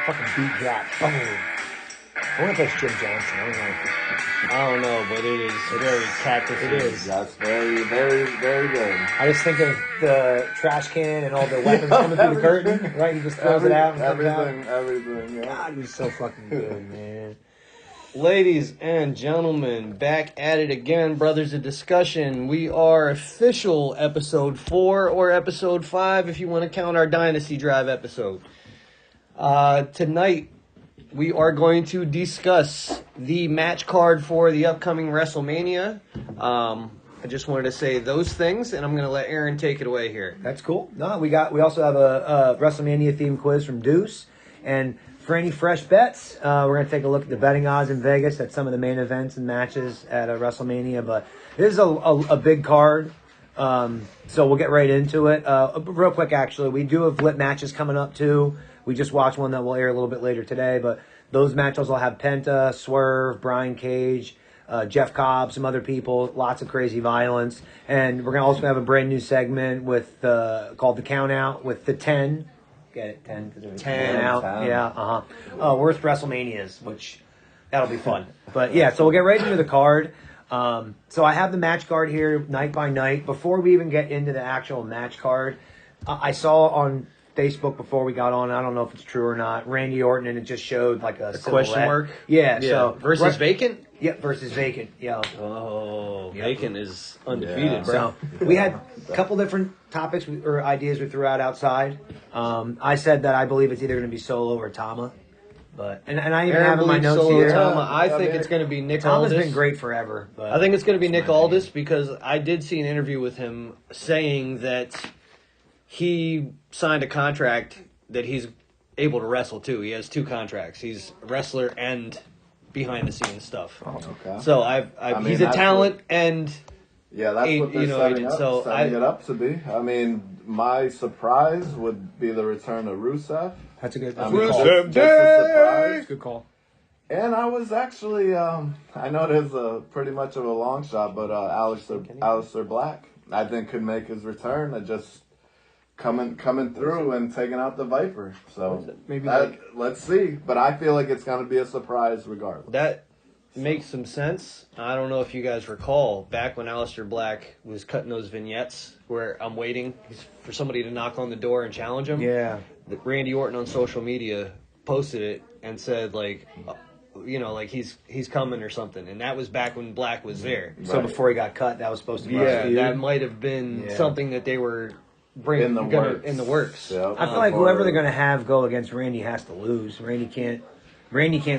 Fucking beat drop. Boom. I wonder if that's Jim Johnson. I don't know, but it is very cactus. It is. That's very, very, very good. I just think of the trash can and all the weapons coming through the curtain, right? He just throws it out and comes out. Everything, yeah. God, he's so fucking good, man. Ladies and gentlemen, back at it again, brothers of discussion. We are official episode 4 or episode 5 if you want to count our Dynasty Drive episode. Tonight, we are going to discuss the match card for the upcoming WrestleMania. I just wanted to say those things, and I'm going to let Aaron take it away here. That's cool. No, we also have a WrestleMania themed quiz from Deuce, and for any fresh bets, we're going to take a look at the betting odds in Vegas at some of the main events and matches at WrestleMania. But this is a big card, so we'll get right into it. Real quick, actually, we do have lit matches coming up too. We just watched one that will air a little bit later today, but those matches will have Penta, Swerve, Brian Cage, Jeff Cobb, some other people, lots of crazy violence. And we're going to also have a brand new segment with called The Count Out with the 10. Get it? 10. 10 out. 10. Yeah, worst WrestleManias, which that'll be fun. But yeah, so we'll get right into the card. So I have the match card here night by night. Before we even get into the actual match card, I saw on Facebook before we got on, I don't know if it's true or not, Randy Orton, and it just showed like a question mark? Yeah, so versus Vacant? Yep, versus Vacant. Yeah. Oh, Vacant is undefeated, bro. So we had a couple different topics or ideas we threw out outside. I said that I believe it's either going to be Solo or Tama. But and I even have in my notes Solo here. Tama. I think it's going to be Nick Tama's Aldis. been great forever. But I think it's going to be Nick Aldis because I did see an interview with him saying that he signed a contract that he's able to wrestle too. He has 2 contracts. He's a wrestler and behind the scenes stuff. Oh, okay. So he's a talent and yeah, that's what they're setting it up to be. I mean, my surprise would be the return of Rusev. that's a good I call. mean, Rusev just a surprise. Good call. And I was actually, I know it is pretty much of a long shot, but Aleister Black, I think could make his return. Just coming through and taking out the Viper. So maybe let's see. But I feel like it's going to be a surprise regardless. that makes some sense. I don't know if you guys recall back when Aleister Black was cutting those vignettes where I'm waiting for somebody to knock on the door and challenge him. Yeah. Randy Orton on social media posted it and said like he's coming or something, and that was back when Black was there. So before he got cut, that was supposed to be That might have been something that they were bringing in the works. Yep. I feel like whoever they're going to have go against Randy has to lose. Randy can't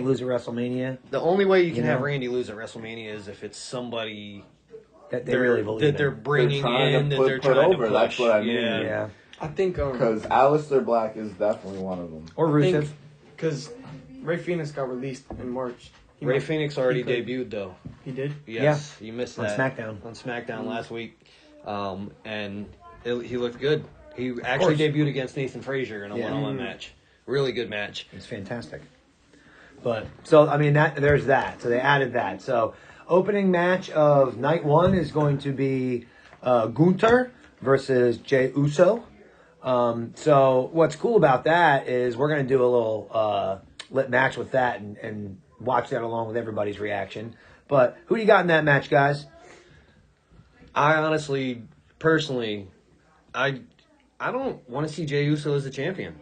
lose at WrestleMania. The only way you can have Randy lose at WrestleMania is if it's somebody That they really believe that they're in. bringing trying in, to that they're put trying over. to push. That's what I mean. Yeah. I think Because Aleister Black is definitely one of them. Or Rusev. because Ray Phoenix got released in March. Ray Phoenix already he could- debuted though. He did. Yes, you missed On that SmackDown. On SmackDown last week, and he looked good. He actually debuted against Nathan Frazier in a one-on-one match. Really good match. It's fantastic. But so I mean there's that. So they added that. So opening match of night 1 is going to be Gunther versus Jey Uso. So what's cool about that is we're going to do a little lit match with that and watch that along with everybody's reaction. But who do you got in that match, guys? I honestly, personally, I don't want to see Jey Uso as the champion.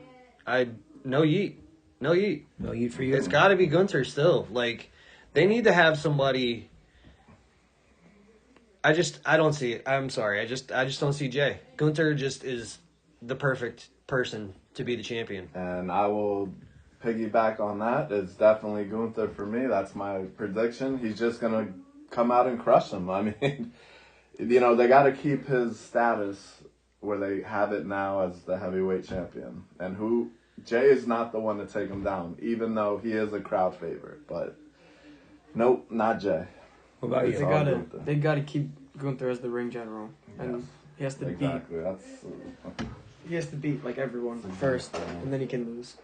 No yeet. No heat for you. It's got to be Gunther still. Like, they need to have somebody. I don't see it. I'm sorry. I just don't see Jey. Gunther just is the perfect person to be the champion. And I will piggyback on that. It's definitely Gunther for me. That's my prediction. He's just going to come out and crush him. I mean, they got to keep his status where they have it now as the heavyweight champion. And Jey is not the one to take him down, even though he is a crowd favorite. But nope, not Jey. What about you? They gotta keep Gunther as the ring general, and he has to he has to beat like everyone first, and then he can lose.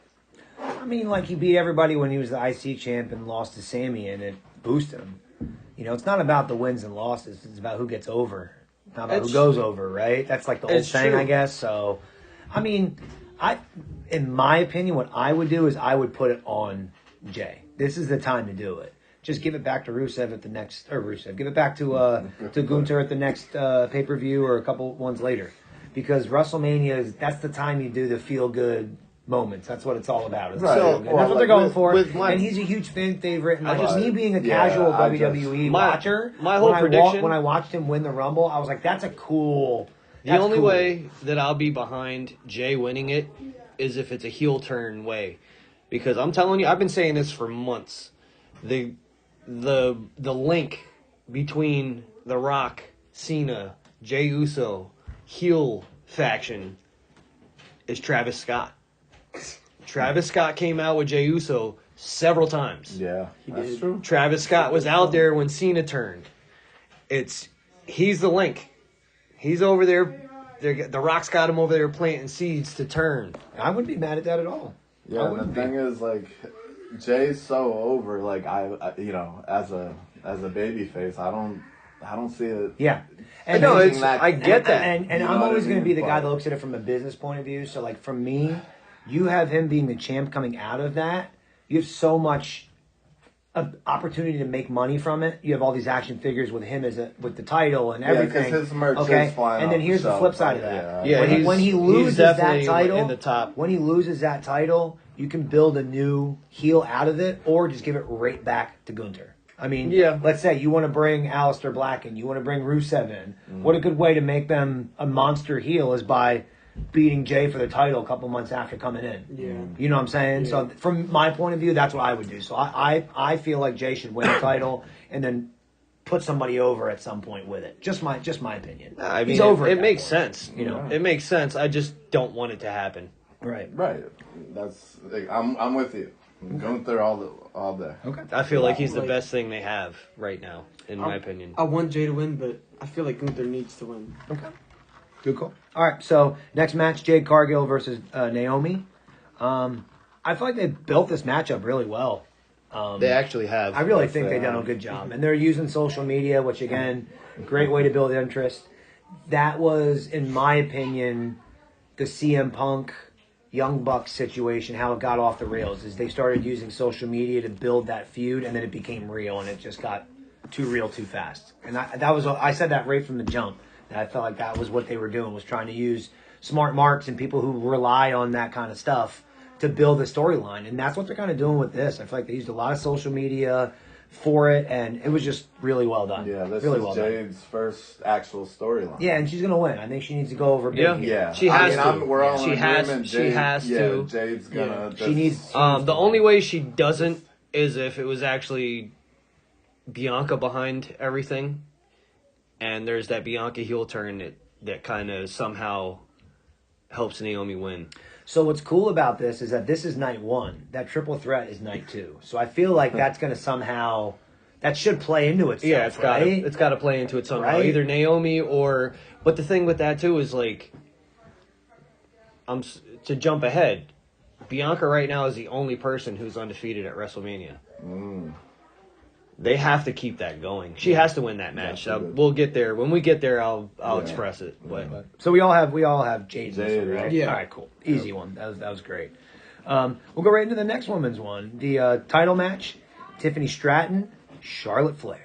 I mean, like he beat everybody when he was the IC champ and lost to Sammy, and it boosted him. It's not about the wins and losses. It's about who gets over, not about who goes over, right? That's like the old saying, I guess. So, I mean, In my opinion, what I would do is I would put it on Jay. This is the time to do it. Just give it back to Rusev at the next, or Rusev. Give it back to Gunther at the next pay-per-view or a couple ones later, because WrestleMania that's the time you do the feel-good moments. That's what it's all about. It's Right. feel-good. Or That's what they're going for. and he's a huge fan favorite. And just me being a casual WWE watcher, my whole prediction when I watched him win the Rumble, I was like, that's a cool. The only way that I'll be behind Jay winning it is if it's a heel turn way. Because I'm telling you, I've been saying this for months. The link between The Rock, Cena, Jey Uso, heel faction is Travis Scott. Travis Scott came out with Jey Uso several times. Yeah, that's true. Travis Scott was out there when Cena turned. He's the link. He's over there. The Rock's got him over there planting seeds to turn. I wouldn't be mad at that at all. Yeah, and the thing is, like, Jay's so over. Like, I you know, as a baby face, I don't see it. Yeah, I know I get that, and You know I'm what always I going to mean? be the guy But- that looks at it from a business point of view. So, like, for me, you have him being the champ coming out of that. You have so much opportunity to make money from it. You have all these action figures with him with the title and everything. 'cause his merch okay, is flying and then off here's the the flip shelf, side of right? that. Yeah, when he he's loses that definitely title, in the top. when he loses that title, you can build a new heel out of it, or just give it right back to Gunther. I mean, Yeah. let's say you want to bring Aleister Black in, you want to bring Rusev in. What a good way to make them a monster heel is by beating Jay for the title a couple months after coming in. Yeah. You know what I'm saying? Yeah. So from my point of view, that's what I would do. So I feel like Jay should win the title and then put somebody over at some point with it. Just my opinion. I mean, He's over. it at that makes point. sense. You know. It makes sense. I just don't want it to happen. Right. Right. That's. Like, I'm with you. I'm going through all day. Okay. I feel like he's the Like- best thing they have right now, in my opinion. I want Jay to win, but I feel like Gunther needs to win. Okay. Good call. All right. So next match, Jade Cargill versus Naomi. I feel like they built this matchup really well. They actually have. I really Yes, think they they've done a have. good job. And they're using social media, which, again, great way to build interest. That was, in my opinion, the CM Punk Young Bucks situation, how it got off the rails, is they started using social media to build that feud, and then it became real, and it just got too real too fast. And I said that right from the jump. That I felt like that was what they were doing, was trying to use smart marks and people who rely on that kind of stuff to build a storyline. And that's what they're kind of doing with this. I feel like they used a lot of social media for it, and it was just really well done. Yeah, this really is well done. Jade's first actual storyline. Yeah, and she's gonna win. I think she needs to go over big Yeah. here. Yeah, She has to. we're all She in has- agreement. she has to. Jade's gonna. She needs. The only way she doesn't is if it was actually Bianca behind everything, and there's that Bianca heel turn that kind of somehow helps Naomi win. So what's cool about this is that this is night one. That triple threat is night two. So I feel like that's gonna somehow. That should play into itself. Yeah, right? it's got to play into it somehow. Right? Either Naomi or. But the thing with that too is like, to jump ahead. Bianca right now is the only person who's undefeated at WrestleMania. They have to keep that going. She has to win that match. Yeah, she did. We'll get there. When we get there, I'll Yeah. express it. But So we all have Jade. in this Jade, one, right? yeah. All right, cool. Easy one. That was great. We'll go right into the next women's one. The title match: Tiffany Stratton, Charlotte Flair.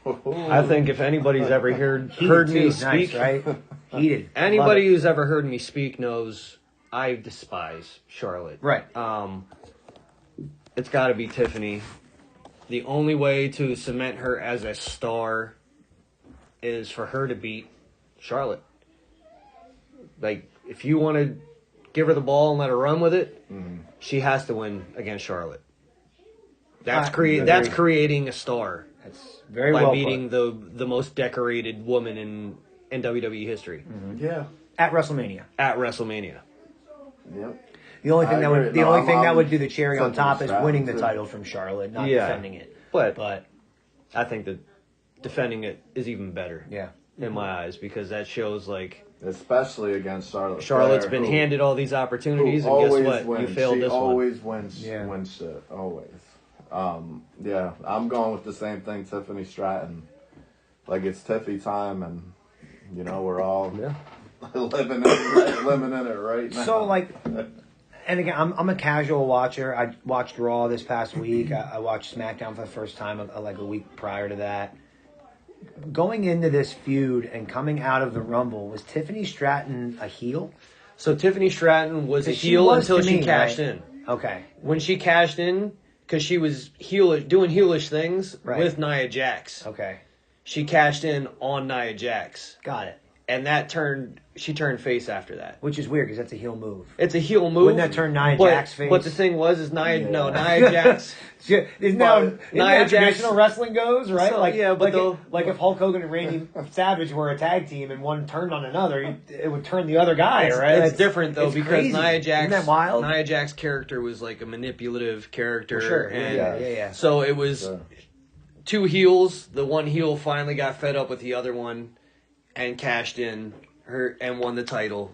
I think if anybody's ever heard Heated me too. speak, Nice, right? Heated. anybody Love it. who's ever heard me speak knows I despise Charlotte. Right. It's got to be Tiffany. The only way to cement her as a star is for her to beat Charlotte. Like, if you want to give her the ball and let her run with it, she has to win against Charlotte. That's Agreed. creating a star That's very by well beating put. the most decorated woman in WWE history Yeah. At WrestleMania. at WrestleMania. Yep. The only thing I that would agree. No, that I'm would do the cherry on Tiffany top is Stratton, winning the too. title from Charlotte, not Yeah. defending it. But I think that defending it is even better Yeah. in my eyes, because that shows like Especially against Charlotte. Charlotte's Flair, been who- handed all these opportunities, who and guess always what? wins. You failed she this one. always wins. Yeah. Wins shit. Always. Yeah, I'm going with the same thing. Tiffany Stratton. Like, it's Tiffy time, and we're all living in it right now. So, like, and again, I'm a casual watcher. I watched Raw this past week. I watched SmackDown for the first time like a week prior to that. Going into this feud and coming out of the Rumble, was Tiffany Stratton a heel? So Tiffany Stratton was a 'Cause she heel was until to she me, cashed right? in. Okay. When she cashed in, because she was doing heelish things Right. with Nia Jax. Okay. She cashed in on Nia Jax. Got it. And she turned face after that. Which is weird because that's a heel move. It's a heel move. Wouldn't that turn Nia Jax face? But the thing is Nia Jax. Isn't that Nia Jax- traditional wrestling goes, right? So, like, yeah, but like if Hulk Hogan and Randy Savage were a tag team and one turned on another, it would turn the other guy, right? It's different though it's because crazy. Nia Jax. Isn't that wild? Nia Jax's character was like a manipulative character. For sure. And Yeah. So it was two heels. The one heel finally got fed up with the other one and cashed in and won the title.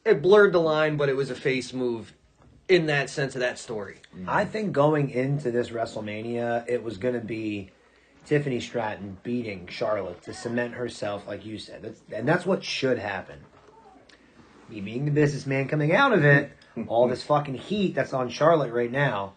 It blurred the line, but it was a face move in that sense of that story. I think going into this WrestleMania, it was going to be Tiffany Stratton beating Charlotte to cement herself, like you said. That's what should happen. Me being the businessman coming out of it, all this fucking heat that's on Charlotte right now,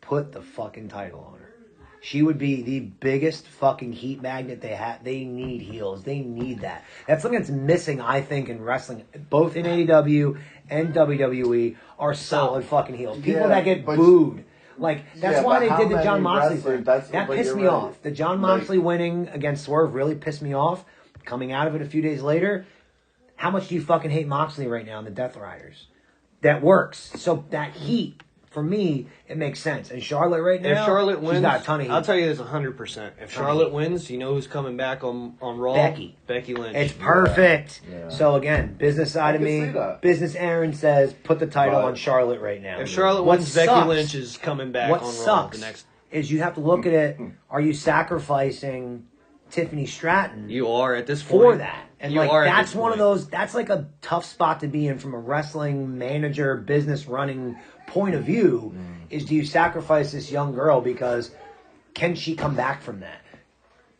put the fucking title on her. She would be the biggest fucking heat magnet they have. They need heels. They need that. That's something that's missing, I think, in wrestling. Both in AEW and WWE are solid fucking heels. People that get booed. Like, that's why they did the John Moxley thing. That pissed me off. The John Moxley winning against Swerve really pissed me off. Coming out of it a few days later, how much do you fucking hate Moxley right now in the Death Riders? That works. So that heat, for me, it makes sense. And Charlotte right now, If Charlotte wins, she's got a ton of heat. I'll tell you this 100%. If Charlotte wins, you know who's coming back on Raw? Becky. Becky Lynch. It's perfect. Yeah. So again, business side of can me, see that. business Aaron says, put the title Right. on Charlotte right now. If Charlotte What wins, Becky sucks- Lynch is coming back What on Raw sucks the next. is you have to look at it, are you sacrificing Tiffany Stratton You are at this point. for that? And You like are at that's this one of point. those, that's like a tough spot to be in from a wrestling manager, business running point of view, is do you sacrifice this young girl because can she come back from that?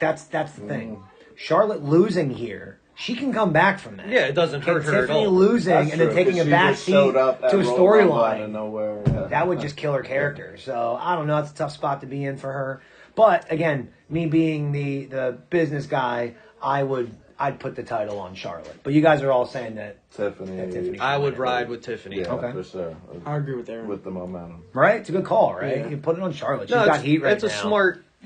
That's the thing. Charlotte losing here, she can come back from that. Yeah, it doesn't hurt her at Tiffany all. losing That's and then true, taking 'cause a she back just seat showed up at to a Royal Rumble out of storyline. nowhere, yeah. That would just kill her character. So I don't know. It's a tough spot to be in for her. But again, me being the business guy, I'd put the title on Charlotte. But you guys are all saying that Tiffany. I would ride with Tiffany. Yeah, Okay. for sure. I agree with Aaron. With the momentum. right. It's a good call, right? Yeah. You put it on Charlotte. She's No, got heat right it's now.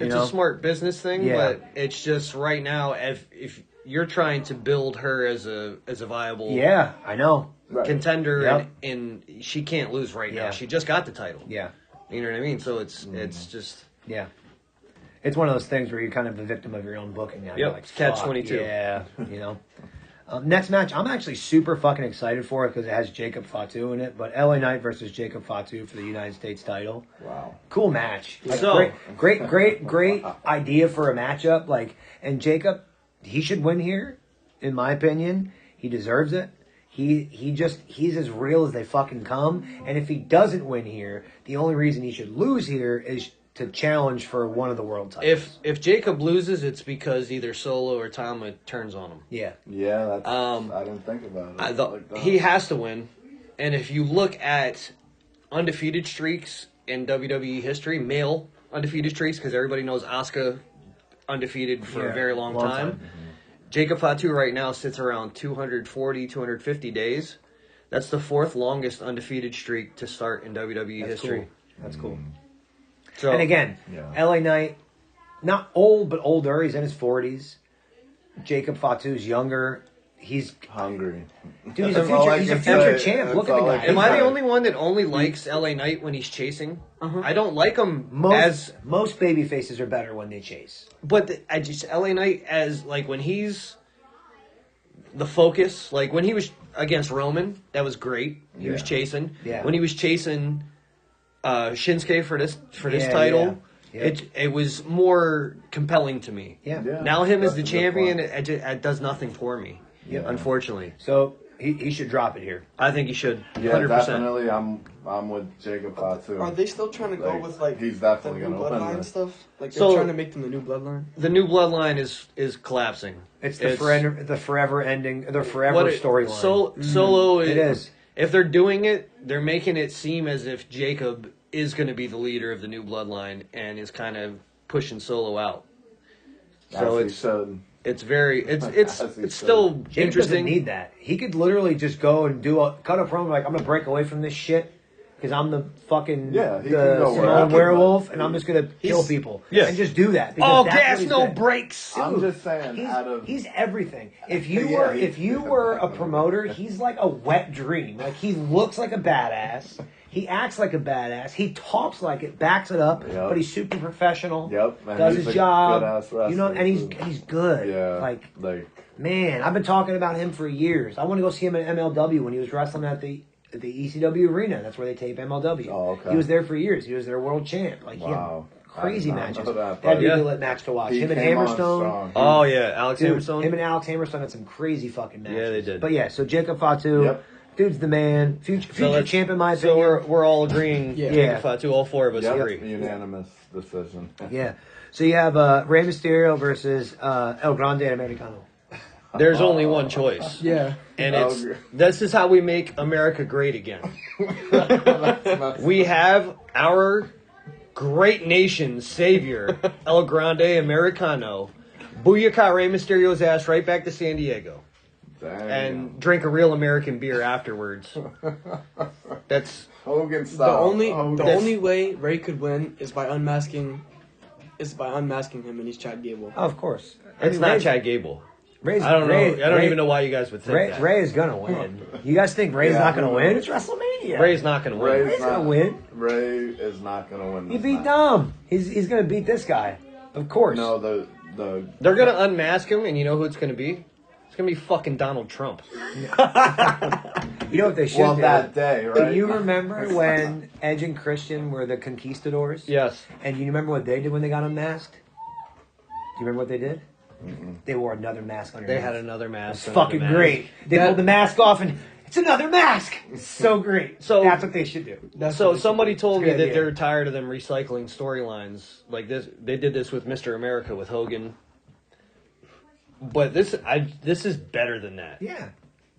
It's know? a smart business thing, Yeah. but it's just right now if you're trying to build her as a viable Yeah, I know. Right. contender Yep. and she can't lose right Yeah. now. She just got the title. Yeah, You know what I mean? So it's just yeah. It's one of those things where you're kind of the victim of your own booking now. Yep, You're like, catch fuck, 22. Yeah, you know. Next match, I'm actually super fucking excited for it because it has Jacob Fatu in it. But LA Knight versus Jacob Fatu for the United States title. Wow. Cool match. Like, So- great idea for a matchup. Like, and Jacob, he should win here, in my opinion. He deserves it. He's as real as they fucking come. And if he doesn't win here, the only reason he should lose here is to challenge for one of the world titles. if Jacob loses, it's because either Solo or Tama turns on him. Yeah. Yeah, that's. Um, I didn't think about it. like that. He has to win, and if you look at undefeated streaks in WWE history, male undefeated streaks, because everybody knows Asuka undefeated for Yeah, a very long time. Jacob Fatu right now sits around 240, 250 days. That's the fourth longest undefeated streak to start in WWE That's history. cool. That's cool. So, And again, Yeah. LA Knight, not old, but older. He's in his 40s. Jacob Fatu's younger. He's Hungry. dude. He's a That's all future. I He's a can future say. champ. Look at That's the all guy. I am I the Right. only one that only likes LA Knight when he's chasing? I don't like him Most baby faces are better when they chase. but I just LA Knight as like when he's the focus, like when he was against Roman, that was great. He was Yeah. chasing. Yeah. When he was chasing Shinsuke for this Yeah, title, yeah. Yeah. it was more compelling to me. Yeah. Yeah. Now him as That's the a good champion, point. it does nothing for me. Yeah. Unfortunately. So He should drop it here. I think he should. Yeah, 100%. definitely. I'm with Jacob too. Are they still trying to go Like, with like he's the definitely new gonna win bloodline this. stuff? Like they're So- trying to make them the new bloodline. The new bloodline is collapsing. It's the forever ending, the forever storyline. Solo it is. If they're doing it, they're making it seem as if Jacob is going to be the leader of the new bloodline and is kind of pushing Solo out. So it's very it's still Jacob doesn't interesting. need that. He could literally just go and cut a promo like, I'm gonna break away from this shit because I'm the fucking he can the go Simone wherever, werewolf but and I'm just gonna kill people Yes. and just do that. because All that's what gas, he's no good. brakes. I'm just saying, He's everything. If you Yeah, were he- if you were a promoter, he's like a wet dream. Like he looks like a badass. He acts like a badass. He talks like it, backs it up, Yep. but he's super professional. Yep, and does he's his a job. good-ass You know, wrestler, and too. he's good. Yeah, Like man. I've been talking about him for years. I want to go see him at MLW when he was wrestling at the ECW arena. That's where they tape MLW. Oh, okay. He was there for years. He was their world champ. Like Wow. he had crazy I did not matches. know that, That'd be a but- good match to watch. He Him and came on Hammerstone. strong. Oh yeah, Alex Dude, Hammerstone. him and Alex Hammerstone had some crazy fucking matches. Yeah, they did. But yeah, so Jacob Fatu, Yep. dude's the man. Future champ in my So opinion. we're all agreeing. Yeah. Jacob Fatu, all four of us Yep, agree. unanimous decision. Yeah. So you have Rey Mysterio versus El Grande Americano. There's only one choice. Yeah. And Oh, it's gr- this is how we make America great again. We have our great nation savior, El Grande Americano, booyaka Rey Mysterio's ass right back to San Diego, Dang. and drink a real American beer afterwards. That's Hogan The style. only way Ray could win is by unmasking him, and he's Chad Gable. Oh, of course. it's not Chad Gable. Ray's, I don't know. Ray, I don't Ray- even know why you guys would think Ray, that. Ray is gonna win. You guys think Ray's Yeah, not gonna who win? knows? It's WrestleMania. Ray's not going to win. Ray's gonna win. Ray is not gonna win. He This beat match. Dom. He's gonna beat this guy. Of course. No, the They're going to unmask him, and you know who it's going to be? It's going to be fucking Donald Trump. You know what they should do? that day, right? Do you remember when Edge and Christian were the conquistadors? Yes. And you remember what they did when they got unmasked? Do you remember what they did? They wore another mask underneath. They had another mask. It's fucking great. They pulled the mask off and it's another mask. It's so great. So- that's what they should do. So somebody told me It's a good that idea. they're tired of them recycling storylines like this. They did this with Mr. America with Hogan, but this is better than that. Yeah.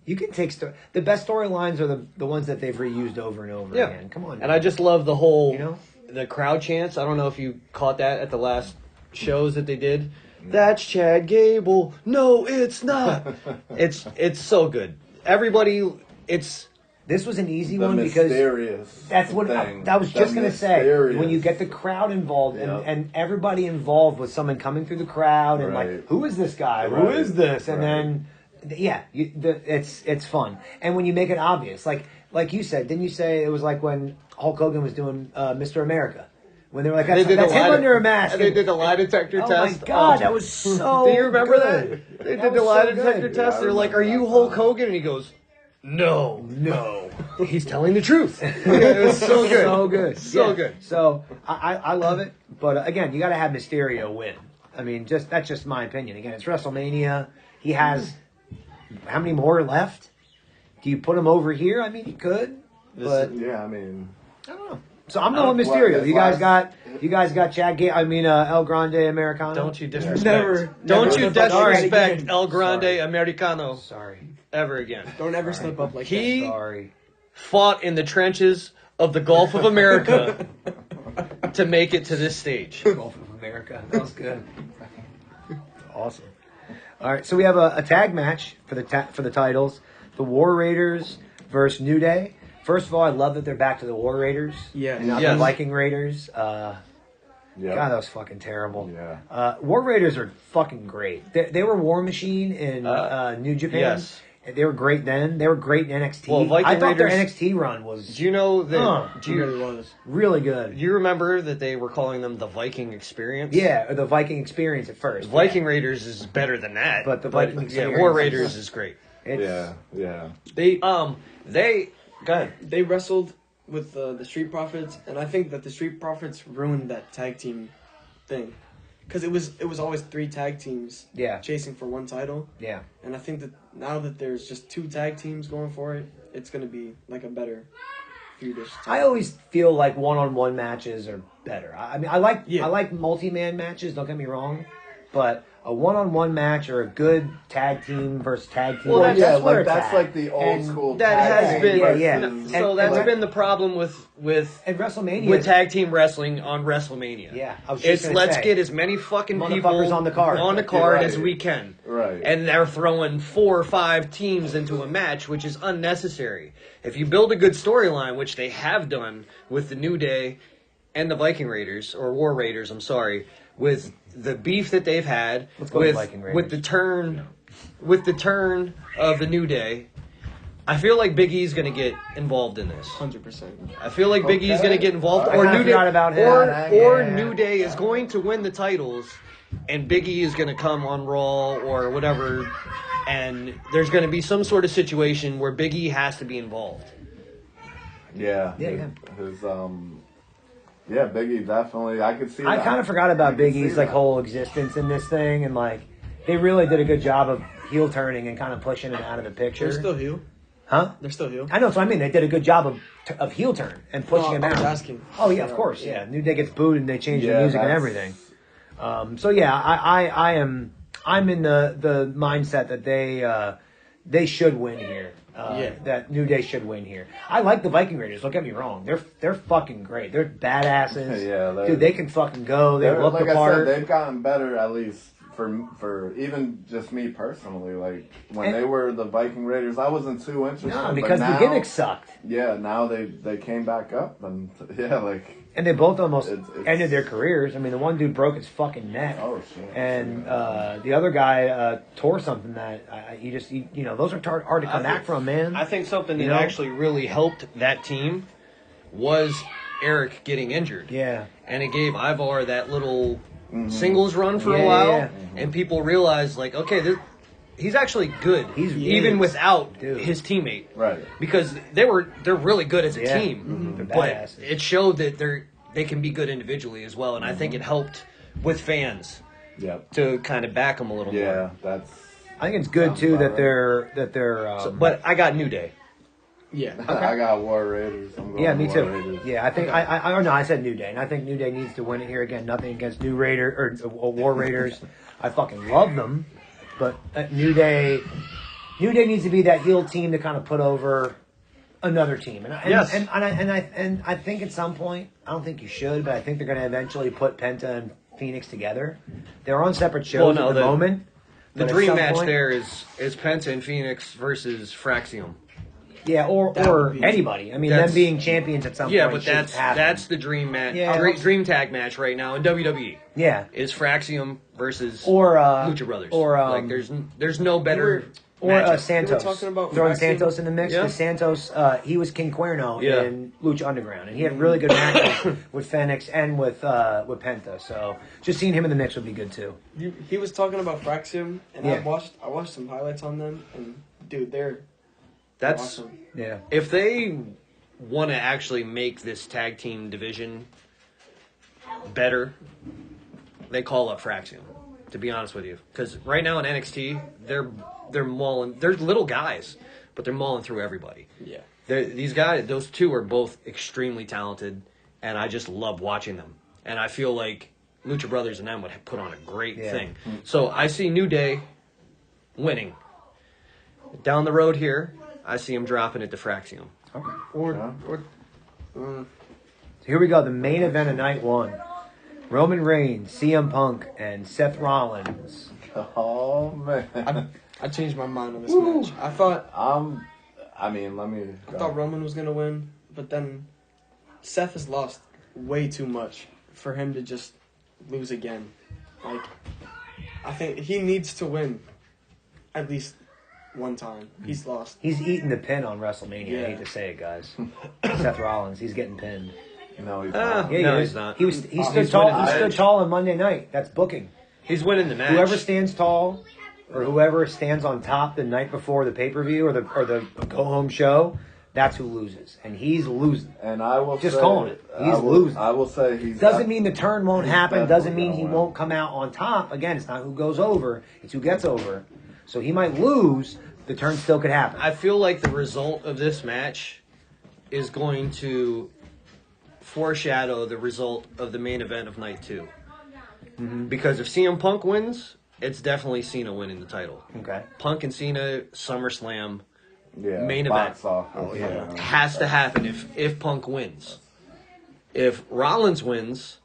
You can take the best storylines are the ones that they've reused over and over again. Come on. And I just love the whole You know? the crowd chants. I don't know if you caught that at the last shows that they did. That's Chad Gable. No, it's not. it's so good. Everybody, it's This was an easy the one because mysterious. that's what thing. I was just The going to say. mysterious. When you get the crowd involved Yep. and everybody involved with someone coming through the crowd and Right. like, who is this guy? Who Right. is this? And Right. then, yeah, it's fun. And when you make it obvious, like you said, didn't you say it was like when Hulk Hogan was doing Mr. America? When they were like, that's him under a mask. And they did the lie detector Oh test. my God, that was so Do you remember good. that? They That did the was lie so detector good. test. Yeah, I They're like, "Are remember you that Hulk time. Hogan?" And he goes, "No, no, he's telling the truth." It was so good, So good. so Yeah. good. So I love it. But again, you got to have Mysterio win. I mean, that's just my opinion. Again, it's WrestleMania. He has how many more left? Do you put him over here? I mean, he could. But Yeah, I mean, I don't know. So I'm going with Mysterio. You guys got Chad Gable. I mean, El Grande Americano. Don't you disrespect? Never- don't never you the fuck disrespect again. El Grande Sorry. Americano Sorry. ever again? Don't ever slip up like He Sorry. fought in the trenches of the Gulf of America to make it to this stage. Gulf of America. That was good. Awesome. All right, so we have a tag match for the titles. The War Raiders versus New Day. First of all, I love that they're back to the War Raiders. Yeah. And not Yes. the Viking Raiders. yeah. God, that was fucking terrible. Yeah. War Raiders are fucking great. They were War Machine in New Japan. yes. They were great then. They were great in NXT. Well, Viking I thought their Raiders- NXT run was Do you know that? Huh. He really was. really good. Do you remember that they were calling them the Viking Experience? Yeah, or the Viking Experience at first. Viking Raiders is better than that. But the Viking yeah, Experience War is- Raiders is great. It's, Yeah. They Go ahead. they wrestled with the Street Profits, and I think that the Street Profits ruined that tag team thing. because it was always 3 tag teams Yeah. chasing for one title, Yeah. and I think that now that there's just 2 tag teams going for it, it's gonna be like a better feudish. I always feel like one-on-one matches are better. I mean, I like Yeah. I like multi-man matches. Don't get me wrong, but a one-on-one match or a good tag team versus tag team. Well, match, that's where it's that's at. like the old And school. That tag has team been versus- so And- that's and- been the problem with And WrestleMania with tag team wrestling on WrestleMania. Yeah, I was just it's gonna let's say. get as many fucking Motherfuckers people on the card. Right. as we can. Right. And they're throwing 4 or 5 teams into a match, which is unnecessary. If you build a good storyline, which they have done with the New Day and the Viking Raiders, or War Raiders, I'm sorry, with the beef that they've had, Let's go with with Viking Raiders. with the turn of the New Day, I feel like Big E's going to get involved in this. 100%. I feel like Big E's going to get involved, I or kinda New Day, forgot about him. or Yeah. New Day is going to win the titles, and Big E is going to come on Raw or whatever, and there's going to be some sort of situation where Big E has to be involved. Yeah. Yeah, His yeah, Biggie definitely. I could see. I that. kind of forgot about I Big could E's see like that. whole existence in this thing, and like they really did a good job of heel turning and kind of pushing him out of the picture. They're still heel. Huh? They're still heel. I know, so I mean they did a good job of heel turn and pushing him I was out. asking. Oh yeah, of course, yeah. New Day gets booed and they change the Yeah, music and that's- everything. So yeah, I'm in the mindset that they should win here. Yeah. That New Day should win here. I like the Viking Raiders. Don't get me wrong. They're fucking great. They're badasses. Yeah, dude, they can fucking go. They They're- look like the I part. said, they've gotten better at least for even just me personally. Like when And- they were the Viking Raiders, I wasn't too interested. No, but because now, the gimmicks sucked, Yeah, now they came back up and yeah, like and they both almost It's- ended their careers. I mean, the one dude broke his fucking neck. oh shit. And the other guy tore something that you know, those are hard to come back from, man. I think something that You know? actually really helped that team was Eric getting injured. Yeah. And it gave Ivar that little singles run for a Yeah, while, yeah. and people realized, like, okay, he's actually good, He's- even is. without Dude. his teammate, Right. because they're really good as a Yeah. team, They're but badasses. it showed that they can be good individually as well, and I think it helped with fans Yep. to kind of back them a little Yeah, more. that's. I think it's good Sounds too about that they're. But I got New Day. Yeah. I got War Raiders. I'm going yeah, me War too. Raiders. Yeah, I think I don't know. I said New Day, and I think New Day needs to win it here again. Nothing against New Raider or War Raiders. I fucking love them, but New Day needs to be that heel team to kind of put over another team. And Yes. and I think at some point, I don't think you should, but I think they're going to eventually put Penta and Phoenix together. They're on separate shows Well, no, at the moment. The but at dream some match point- there is Penta and Phoenix versus Fraxium. Yeah, or That would be- anybody. I mean, That's- them being champions at some Yeah, point. but should happen. that's the dream match. Yeah. Dream tag match right now in WWE yeah. is Fraxium versus Or Lucha Brothers. or like there's no better or matchup. Santos. We were talking about throwing Maxine. Santos in the mix. Yeah. Because Santos, he was King Cuerno Yeah. in Lucha Underground, and he had really good matches with Phoenix and with Penta. So just seeing him in the mix would be good too. He was talking about Fraxium, and Yeah. I watched some highlights on them, and dude, they're That's awesome. Yeah. if they want to actually make this tag team division better, they call up Fraxium. To be honest with you, because right now in NXT, they're mauling. They're little guys, but they're mauling through everybody. Yeah. These guys, those two are both extremely talented, and I just love watching them. And I feel like Lucha Brothers and them would put on a great Yeah. thing. So I see New Day winning. Down the road here, I see him dropping it to Fraxium. Or So here we go. The main event of night one: Roman Reigns, CM Punk, and Seth Rollins. Oh man. I changed my mind on this match. I thought I mean, let me. I thought Roman was gonna win, but then Seth has lost way too much for him to just lose again. Like, I think he needs to win at least one time. He's lost. He's eating the pin on WrestleMania. I Yeah. hate to say it, guys. Seth Rollins, he's getting pinned. No, he's Ah. not. Yeah, No, he he's is. not. He stood He's tall. winning He the stood match. tall on Monday night. That's booking. He's winning the match. Whoever stands tall, or whoever stands on top the night before the pay per view or the go home show, that's who loses, and he's losing. And I will Just say, calling it. He's losing. I will say he's Doesn't mean the turn won't he's happen. Doesn't definitely mean he gonna won't come out on top. Again, it's not who goes over; it's who gets over. So he might lose. The turn still could happen. I feel like the result of this match is going to foreshadow the result of the main event of night 2. Mm-hmm. Because if CM Punk wins, it's definitely Cena winning the title. Okay. Punk and Cena, SummerSlam, Yeah, main box event. office, yeah. Has to happen if Punk wins. If Rollins wins,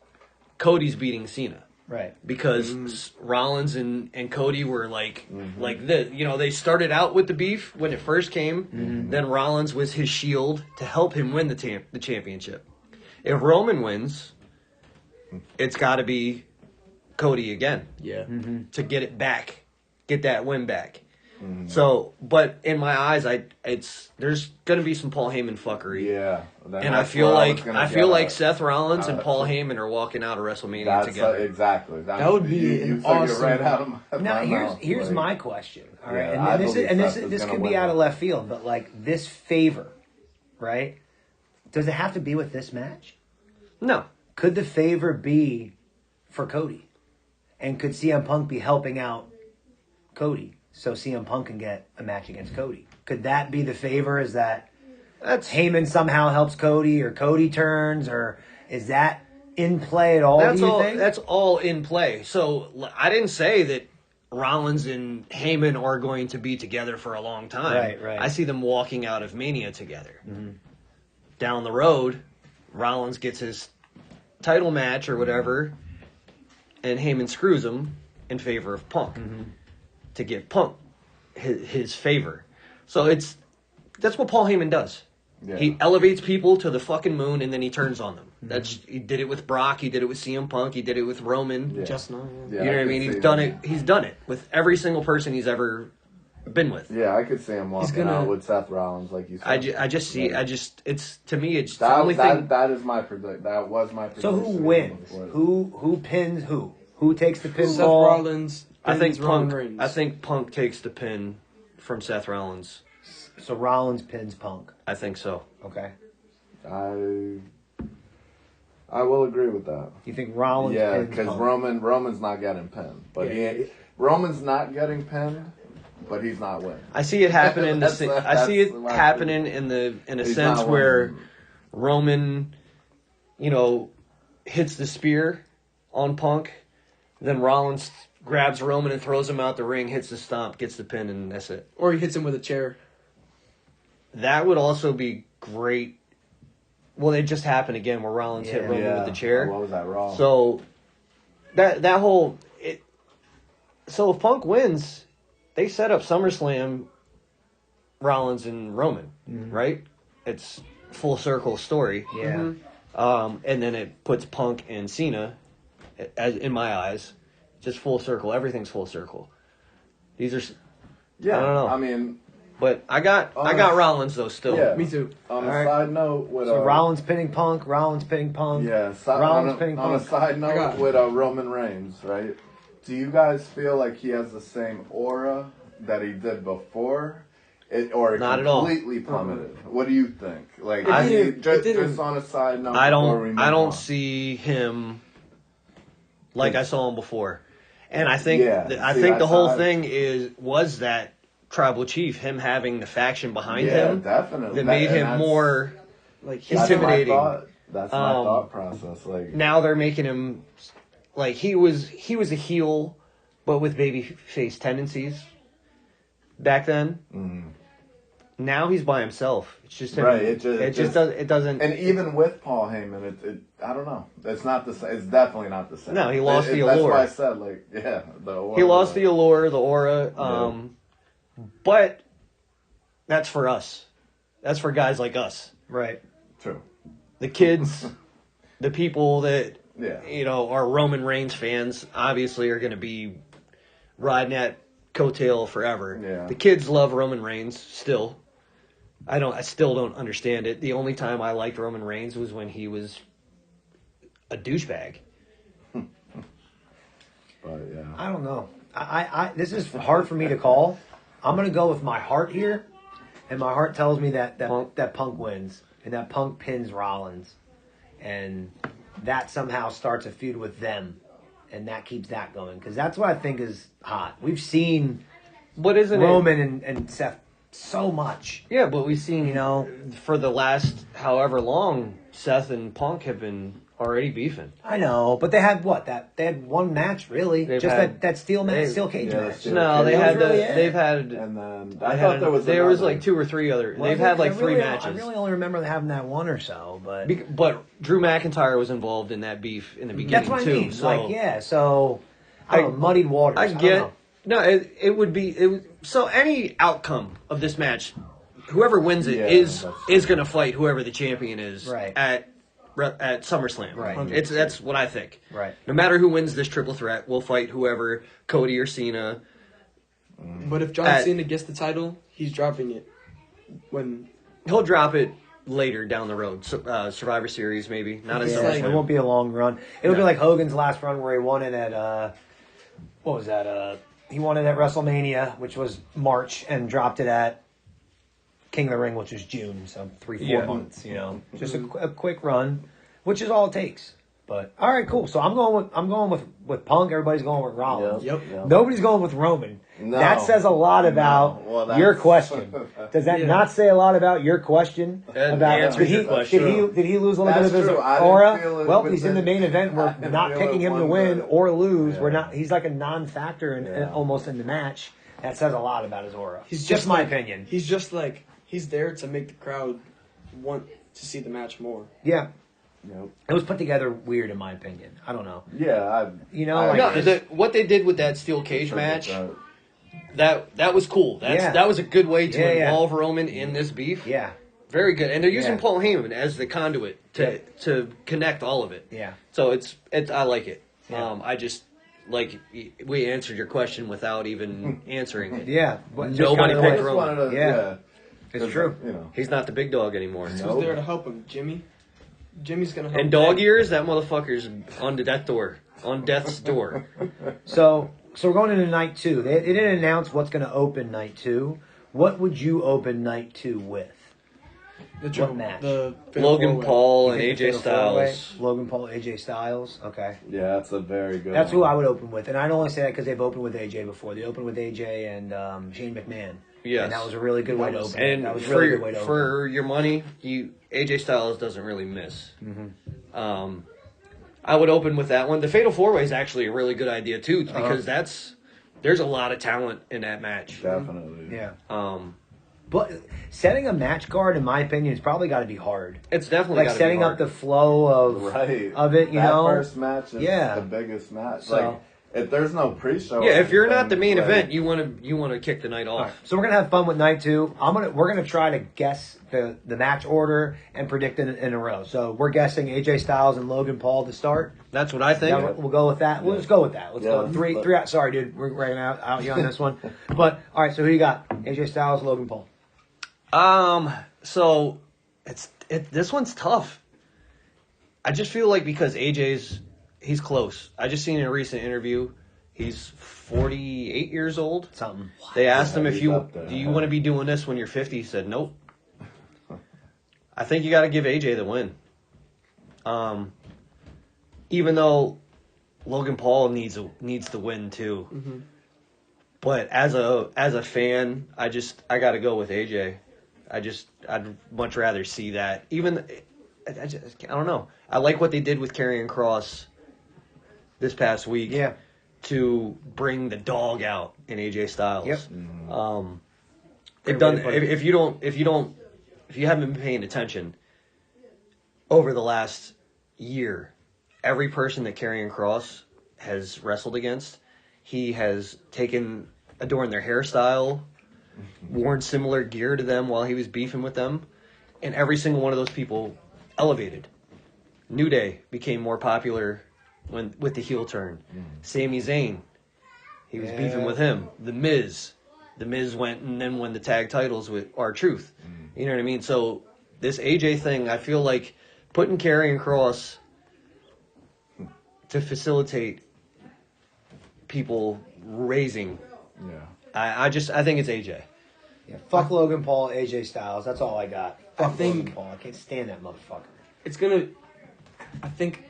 Cody's beating Cena. Right. Because Rollins and Cody were like this. You know, they started out with the beef when it first came. Then Rollins was his shield to help him win the championship. If Roman wins, it's got to be Cody again. Yeah. To get it back, get that win back. So, but in my eyes, there's gonna be some Paul Heyman fuckery. Yeah, And I feel like Seth Rollins and Paul Heyman are walking out of WrestleMania together. Exactly. That would be you an awesome. right out of my Now mouth, here's like, my question. All right, Yeah, I and believe this Seth is this gonna could be win out of that. left field, but like this favor, right? Does it have to be with this match? No, Could the favor be for Cody? And could CM Punk be helping out Cody so CM Punk can get a match against Cody? Could that be the favor? Is that that's Heyman somehow helps Cody or Cody turns, or is that in play at all, that's do you all. think? That's all in play. So I didn't say that Rollins and Heyman are going to be together for a long time. Right. I see them walking out of Mania together. Down the road, Rollins gets his title match or whatever, and Heyman screws him in favor of Punk to give Punk his favor. So that's what Paul Heyman does. Yeah. He elevates people to the fucking moon and then he turns on them. He did it with Brock. He did it with CM Punk. He did it with Roman. Yeah. Just now. Yeah, You know what I could mean? see He's him. done it. He's done it with every single person he's ever been with. Yeah, I could see him walking gonna- out with Seth Rollins, like you said. It's to me, it's the that, only thing. that is my prediction. That was my prediction. So who wins? before. Who pins who? Who takes the Seth pinfall? Rollins. I think Roman Punk. Reigns. I think Punk takes the pin from Seth Rollins. So Rollins pins Punk. I think so. Okay. I will agree with that. You think Rollins Yeah, pins because Punk? Roman's not getting pinned, but Roman's not getting pinned, but he's not winning. I see it happening. That's I see it my happening in a He's sense not where winning. Roman, hits the spear on Punk, then Rollins grabs Roman and throws him out the ring, hits the stomp, gets the pin, and that's it. Or he hits him with a chair. That would also be great. Well, it just happened again where Rollins hit Roman with the chair. What was that, Raw? So that whole it. So if Punk wins, they set up SummerSlam, Rollins and Roman, right? It's full circle story. Yeah. And then it puts Punk and Cena, as in my eyes, just full circle. Everything's full circle. These are, yeah, I don't know. I mean, but I got Rollins though still. yeah. Me too. On a All right. side note, with So Rollins pinning Punk. Rollins pinning Punk. yeah, Rollins pinning on a Punk. side I note got it. with Roman Reigns, right? Do you guys feel like he has the same aura that he did before? Or Not at all. completely plummeted. What do you think? Like, It didn't- just, it didn't. just on a side note, I before we don't. move I don't on. see him like I saw him before, and I think Yeah, I see, think the that's whole how I- thing was that tribal chief, him having the faction behind Yeah, him, definitely. that made And him that's- more Like that's intimidating. That's my thought process. Like, Now they're making him like he was a heel, but with baby face tendencies. Back then, now he's by himself. It's just him. Right, It just doesn't. and even with Paul Heyman, it I don't know. It's not the same. It's definitely not the same. No, he lost the That's allure. why I said, like, yeah, the allure. He lost the allure, the aura. But that's for us. That's for guys like us. Right. True. The kids, the people that, Yeah. are Roman Reigns fans, obviously are going to be riding that coattail forever. Yeah. The kids love Roman Reigns still. I still don't understand it. The only time I liked Roman Reigns was when he was a douchebag. But yeah. I don't know. This is hard for me to call. I'm going to go with my heart here, and my heart tells me that Punk. that Punk wins, and that Punk pins Rollins, and that somehow starts a feud with them, and that keeps that going because that's what I think is hot. We've seen But isn't Roman and Seth so much. Yeah, but we've seen, You know, for the last however long, Seth and Punk have been already beefing. I know, but they had what? They had one match really, They've just had- that steel match, they- steel cage yeah, match. steel No, they cage. had That was really the, it. they've had. And then they I had thought there was another. like 2 or 3 other. Was They've it? had like I 3 really, matches. I really only remember having that one or so, but But Drew McIntyre was involved in that beef in the beginning that's what too. I mean. So Like, yeah, so I don't know, muddied waters. I don't get. know. No, it would be. So any outcome of this match, whoever wins it Yeah, is that's going to fight whoever the champion is Right. at SummerSlam. Right. That's what I think. Right. No matter who wins this triple threat, we'll fight whoever, Cody or Cena. But if John At- Cena gets the title, he's dropping it. When He'll drop it later down the road. Survivor Series maybe, not at It's Yeah, like- it SummerSlam. won't be a long run. It'll be No. like Hogan's last run where he won it at what was that? He won it at WrestleMania, which was March, and dropped it at King of the Ring, which was June. So 3-4 Yeah. months. You know, just a quick run, which is all it takes. But all right, cool. So I'm going with Punk. Everybody's going with Rollins. Yep. Nobody's going with Roman. No. That says a lot about No. Well, that's- your question. Does that Yeah. not say a lot about your question? That About answers your question. Did he lose a little That's bit of his true. I didn't aura? feel it Well, with he's in the the- main event. I We're didn't not feel picking it him to one win bit. or lose. Yeah. We're not. He's like a non-factor in Yeah. almost in the match. That says a lot about his aura. he's just my like- opinion. He's just like he's there to make the crowd want to see the match more. Yeah, Yep. it was put together weird in my opinion. I don't know. Yeah, You know, I like No, agree. what they did with that steel cage match, that was cool. Yeah. That was a good way to Yeah, yeah. involve Roman in this beef. Yeah, Very good, and they're using Yeah. Paul Heyman as the conduit Yeah. to connect all of it. yeah. So it's I like it. Yeah. I just like we answered your question without even answering it. Yeah, but just Nobody kinda I picked like- just wanted to, Yeah. It's 'Cause, true. You know, He's not the big dog anymore. No. Who's there to help him? Jimmy. Jimmy's gonna help. And dog Ted. ears, that motherfucker's on the death door, on death's door. So we're going into night 2. They didn't announce what's going to open night 2. What would you open night 2 with? The What match? The Fatal Logan Four-Way. Paul You and think AJ the Fatal Four-Way? Styles. Logan Paul, AJ Styles. Okay. yeah, that's a very good. That's one. who I would open with. And I don't only say that because they've opened with AJ before. They opened with AJ and Shane McMahon. Yes. And that was a really good way to open. And that was a for really good way to open. for your money, AJ Styles doesn't really miss. Mm-hmm. I would open with that one. The Fatal 4-Way is actually a really good idea too, Uh-huh. because there's a lot of talent in that match. Definitely. Yeah. But setting a match card, in my opinion, has probably got to be hard. It's definitely Like gotta setting be up hard. the flow of Right. of it, you that know. first match is Yeah. the biggest match. So- Like, if there's no pre-show. Yeah, or if you're not anything, the main like, event, you want to kick the night off. All right, so we're gonna have fun with night 2. We're gonna try to guess the match order and predict in a row. So we're guessing AJ Styles and Logan Paul to start. That's what I think. Yeah, we'll go with that. We'll just go with that. Let's Yeah, go let's- three. Sorry, dude, we're right out you on this one. But all right, so who you got? AJ Styles, Logan Paul. So this one's tough. I just feel like because he's close. I just seen in a recent interview, he's 48 years old. Something. They asked him Yeah, if he's you up there. do you want to be doing this when you're 50. He said nope. I think you got to give AJ the win. Even though Logan Paul needs to win too. Mm-hmm. But as a fan, I got to go with AJ. I'd much rather see that. Even I don't know. I like what they did with Karrion Kross this past week. Yeah. To bring the dog out in AJ Styles. Yep. They've Great done. way to put it. If you haven't been paying attention over the last year, every person that Karrion Kross has wrestled against, he has adorned their hairstyle, worn similar gear to them while he was beefing with them, and every single one of those people elevated. New Day became more popular with the heel turn. Sami Zayn, he was beefing with him. The Miz went and then won the tag titles with R-Truth. You know what I mean? So this AJ thing, I feel like putting Karrion Kross to facilitate people raising. Yeah. I think it's AJ. Yeah, fuck Logan Paul, AJ Styles. That's all I got. Fuck think- Logan Paul. I can't stand that motherfucker. It's gonna. I think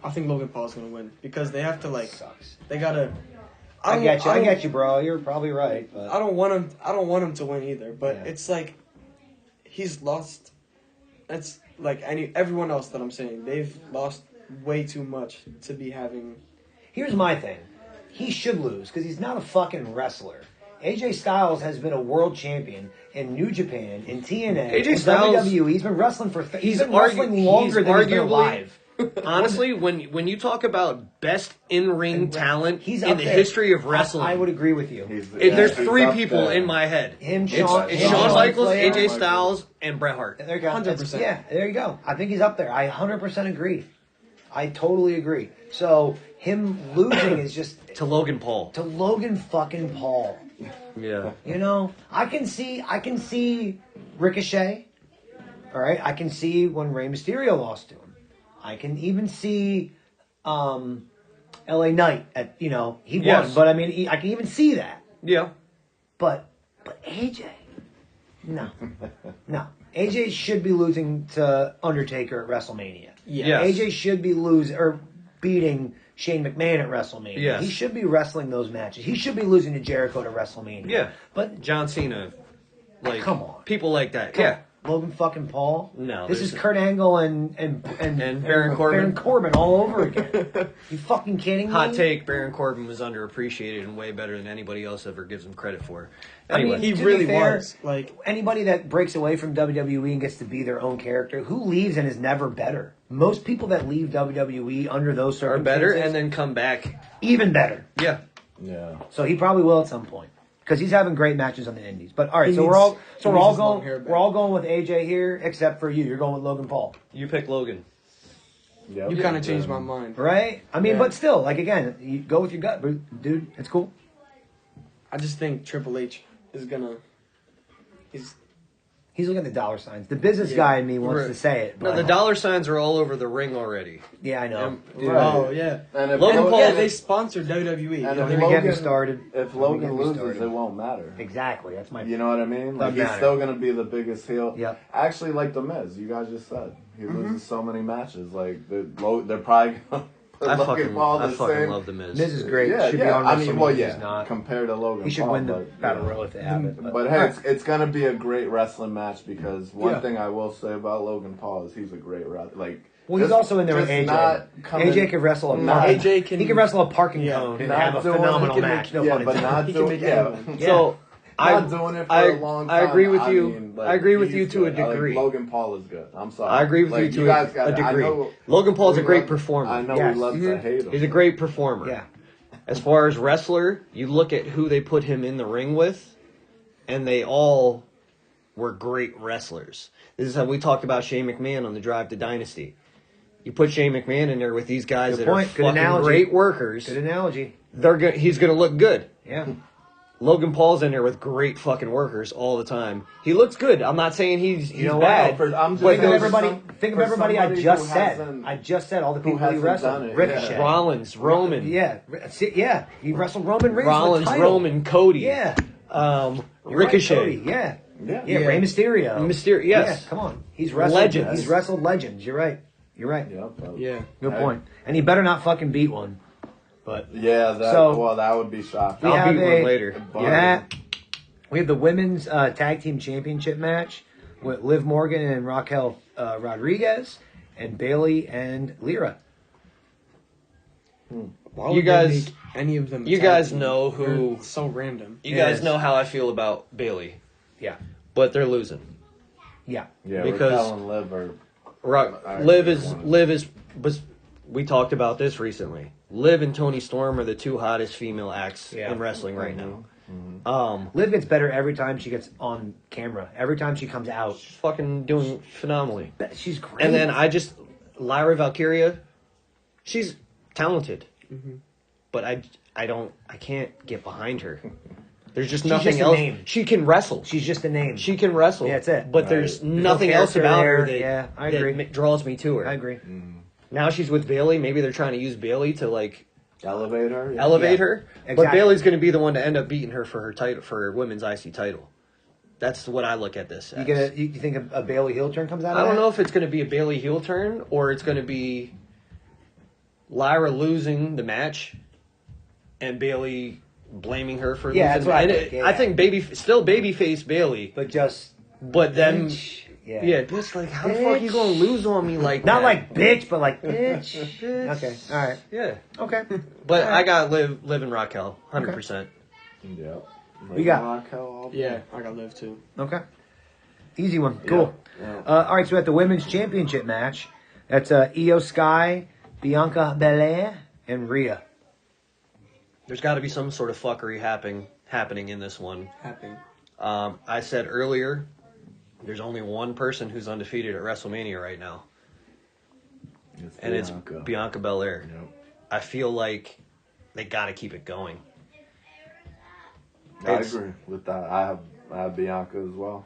Logan Paul's gonna win because they have to like. Sucks. They gotta. I get you, bro. You're probably right. But I don't want him to win either. But Yeah. it's like he's lost. It's like everyone else that I'm saying. They've lost way too much to be having. here's my thing. He should lose because he's not a fucking wrestler. AJ Styles has been a world champion in New Japan, in TNA, AJ in Styles- WWE. He's been wrestling for. He's been argu- wrestling longer he's than he's been arguably- alive. Honestly, when you talk about best in-ring talent He's in up the there. history of wrestling, I would agree with you. there's he's three up people there. in my head. Him, It's Shawn, Shawn Michaels, Flair. AJ Styles, and Bret Hart. There you go. 100%. Yeah, there you go. I think he's up there. I 100% agree. I totally agree. So him losing is just To Logan Paul. to Logan fucking Paul. Yeah. You know, I can see Ricochet. All right, I can see when Rey Mysterio lost to him. I can even see LA Knight at he won, Yes. but I mean I can even see that. Yeah. But AJ, no. AJ should be losing to Undertaker at WrestleMania. Yes. AJ should be beating Shane McMahon at WrestleMania. Yes. He should be wrestling those matches. He should be losing to Jericho to WrestleMania. Yeah. But John Cena. Like, Come on. People like that. come Yeah. on, Logan fucking Paul. No, This is there's- Kurt Angle and Baron Corbin. Baron Corbin all over again. You fucking kidding me? Hot take, Baron Corbin was underappreciated and way better than anybody else ever gives him credit for. I mean, Anyway. He to be really fair, was. Like Anybody that breaks away from WWE and gets to be their own character, who leaves and is never better? Most people that leave WWE under those are circumstances better and then come back. even better. Yeah. Yeah. So he probably will at some point because he's having great matches on the Indies. But all right, He so needs- we're all he needs his long hair back. we're all going with AJ here, except for you. You're going with Logan Paul, You pick Logan. Yep. you kind of changed my mind. right? I mean, Yeah. but still, like again, you go with your gut, dude. It's cool. I just think Triple H is gonna. He's looking at the dollar signs. The business Yeah. guy in me wants Right. to say it. No, But the dollar signs are all over the ring already. Yeah, I know. Dude. Oh yeah. And if Logan Paul- Yeah, they sponsor WWE. And Don't if even get me Logan- started. If Don't Logan get me loses, started. it won't matter. Exactly. That's my. You know what I mean? Like Doesn't he's matter. still gonna be the biggest heel. Yep. Actually, like the Miz, you guys just said he Mm-hmm. loses so many matches. Like they're probably gonna put I Logan fucking, Paul I the fucking same. love the Miz. Miz is great. Yeah, Should be yeah. on I mean, well, WrestleMania. yeah. He's not. Compared to Logan, He should Paul, win the but, Battle yeah. Royal if they have it. But hey, it's gonna be a great wrestling match because one Yeah. thing I will say about Logan Paul is he's a great wrestler. Like, Well, he's just- also in there with just AJ. not coming- AJ can wrestle a not- parking. AJ can- He can wrestle a parking Yeah. cone and not have a doing- phenomenal he can match. make- No yeah, pun but intended. not He can doing. make Yeah. anyone. Yeah. So, Not doing it for I a long time. agree with you. mean, like, I agree with he's you to a good. Like, degree. Logan Paul is good. I'm sorry. I agree with Like, you to you guys got a degree. I know, Logan Paul's a we great love- performer. I know Yes. we love to hate him. He's a great performer. Yeah. As far as wrestler, you look at who they put him in the ring with, and they all were great wrestlers. This is how we talked about Shane McMahon on the Drive to Dynasty. You put Shane McMahon in there with these guys Good that point. are Good fucking analogy. great workers. Good analogy. He's going to look good. Yeah. Logan Paul's in there with great fucking workers all the time. He looks good. I'm not saying he's know what? bad. I'm just but Think of saying everybody. some- Think of for everybody I somebody just who said. hasn't- I just said all the who people he hasn't wrestled. done it, Ricochet. yeah. Rollins, Roman. Yeah. Yeah. He wrestled Roman Reigns. Rollins, for the title. Roman, Cody. Yeah. You're right, Ricochet. Cody. Yeah. Yeah. Yeah. Rey Mysterio. Mysterio, yes. Yeah. Come on. He's wrestled Legends. He's wrestled legends. You're right. You're right. Yeah. Good Hey. point. And he better not fucking beat one. But Yeah, So- that would be shocking. we I'll have beat one later. We have the women's tag team championship match with Liv Morgan and Raquel Rodriguez and Bailey and Lyra. Why You would guys- they make any of them? you tag guys team? know who- They're so random. You Yes. guys know how I feel about Bailey, Yeah. but they're losing. Yeah. Yeah, because- Raquel and Liv are. I Liv agree. was. We talked about this recently. Liv and Toni Storm are the two hottest female acts Yeah. in wrestling right now. Liv gets better every time she gets on camera. Every time she comes out. She's fucking doing phenomenally. She's great. And then Lyra Valkyria, she's talented, but I can't get behind her. There's just nothing just a else. name. She can wrestle. She's just a name. She can wrestle. Yeah, that's it. But there's Right. nothing There's no else about her character that, there. Yeah, I that agree. draws me to her. I agree. Now she's with Bailey. Maybe they're trying to use Bailey to like Elevate her. Yeah. elevate Yeah, her. But exactly. Bailey's going to be the one to end up beating her for her title, for her women's IC title. That's what I look at this as. You think a Bailey heel turn comes out of I that? don't know if it's going to be a Bailey heel turn or it's going to be Lyra losing the match and Bailey blaming her for losing. That's what I think. I think still babyface Bailey, But just but then bitch. bitch, like how the fuck you gonna lose on me like not that? like bitch, but like bitch. Bitch. Okay, all right. Yeah, Okay. but All right. I got live in Raquel, 100%. Yeah. We got- Raquel. Yeah, I got Liv too. Okay. Easy one. Cool. Yeah. All right, so at the women's championship match, that's Io Sky, Bianca Belair, and Rhea. There's got to be some sort of fuckery happening in this one. Happening. I said earlier, there's only one person who's undefeated at WrestleMania right now, and it's Bianca Belair. Yep. I feel like they got to keep it going. I agree with that. I have Bianca as well.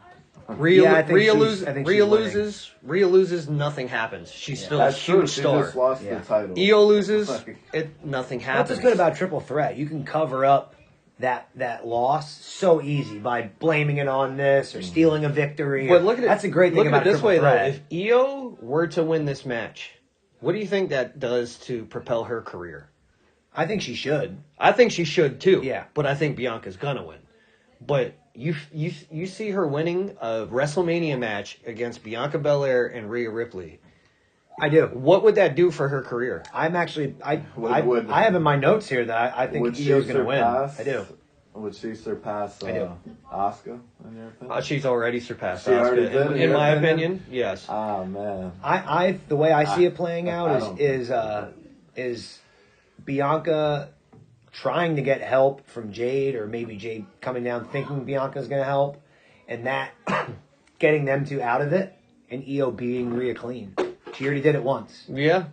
Yeah, I think she's Rhea winning. loses, nothing happens. She's still a That's true. huge She star. just lost Yeah. the title. Io loses, Like- nothing That's happens. what's good about triple threat. You can cover up that loss so easy by blaming it on this or stealing a victory. But look at it. That's a great thing look about at it this triple way threat. though. If Io were to win this match, what do you think that does to propel her career? I think she should. I think she should too. Yeah. But I think Bianca's gonna win. But you see her winning a WrestleMania match against Bianca Belair and Rhea Ripley. I do. What would that do for her career? I'm actually I Would- I have in my notes here that I think Would she Io's going to win. surpass? I do. Would she surpass I do. Asuka in your opinion? She's already surpassed She already Asuka. did, In in my your opinion, yes. Ah man. I the way I see it playing I out don't is Bianca trying to get help from Jade, or maybe Jade coming down thinking Bianca's going to help, and that getting them two out of it, and Io beating Rhea clean. She already did it once. Yeah.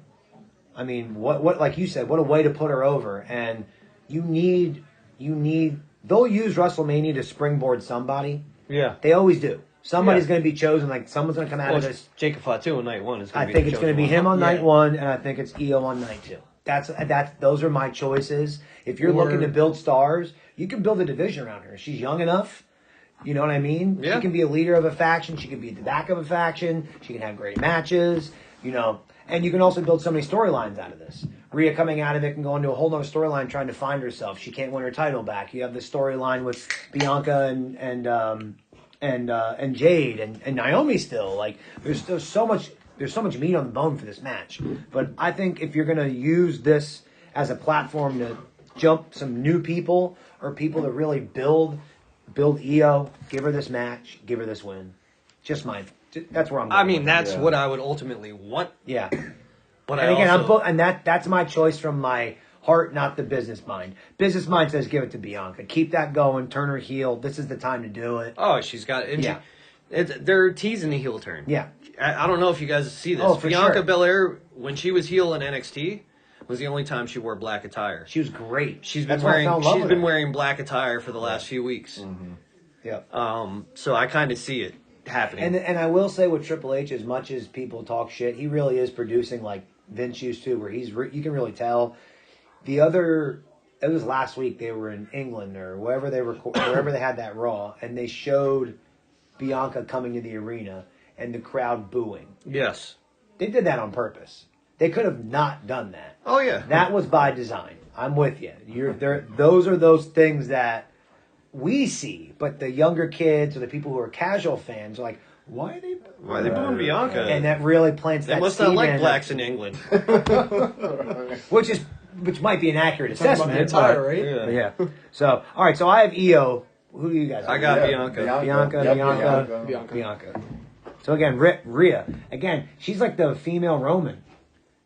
I mean, what like you said, what a way to put her over. And you need they'll use WrestleMania to springboard somebody. Yeah. They always do. Somebody's Yeah. going to be chosen. Like someone's going to come out of this. Jacob Fatu on night one is going I to be think the it's going to be chosen him one. on night Yeah. one, and I think it's Io on night two. That's those are my choices. If you're Or- looking to build stars, you can build a division around her. She's young enough. You know what I mean? Yeah. She can be a leader of a faction. She can be at the back of a faction. She can have great matches. You know, and you can also build so many storylines out of this. Rhea coming out of it can go into a whole nother storyline trying to find herself. She can't win her title back. You have the storyline with Bianca and Jade and Naomi still. Like there's so much meat on the bone for this match. But I think if you're gonna use this as a platform to jump some new people or people to really build Io, give her this match, give her this win. That's where I'm going. I mean, that's Yeah. what I would ultimately want. yeah. But And I again, also, that's my choice from my heart, not the business mind. Business mind says give it to Bianca. Keep that going. Turn her heel. This is the time to do it. Oh, she's got. And Yeah. they're teasing the heel turn. Yeah. I don't know if you guys see this. Oh, for Bianca sure. Belair, when she was heel in NXT, was the only time she wore black attire. She was great. She's been That's why I wearing. fell in love She's with been her. wearing black attire for the last few weeks. Yeah. So I kind of see it happening. And I will say with Triple H, as much as people talk shit, he really is producing like Vince used to, where you can really tell. It was last week they were in England or wherever wherever they had that Raw, and they showed Bianca coming to the arena and the crowd booing. Yes. They did that on purpose. They could have not done that. Oh yeah. That was by design. I'm with you. Those are those things that we see, but the younger kids or the people who are casual fans are like, why are they? Why are they booing Bianca? And that really plants They that must seed not like in, blacks in England. which might be an accurate Talking about assessment. the attire, but- right? Yeah. Yeah. So, all right. So I have Io. Who do you guys? I have? got Yeah, Bianca. Bianca, Yep, Bianca. Bianca. Bianca. So again, Rhea. Again, she's like the female Roman.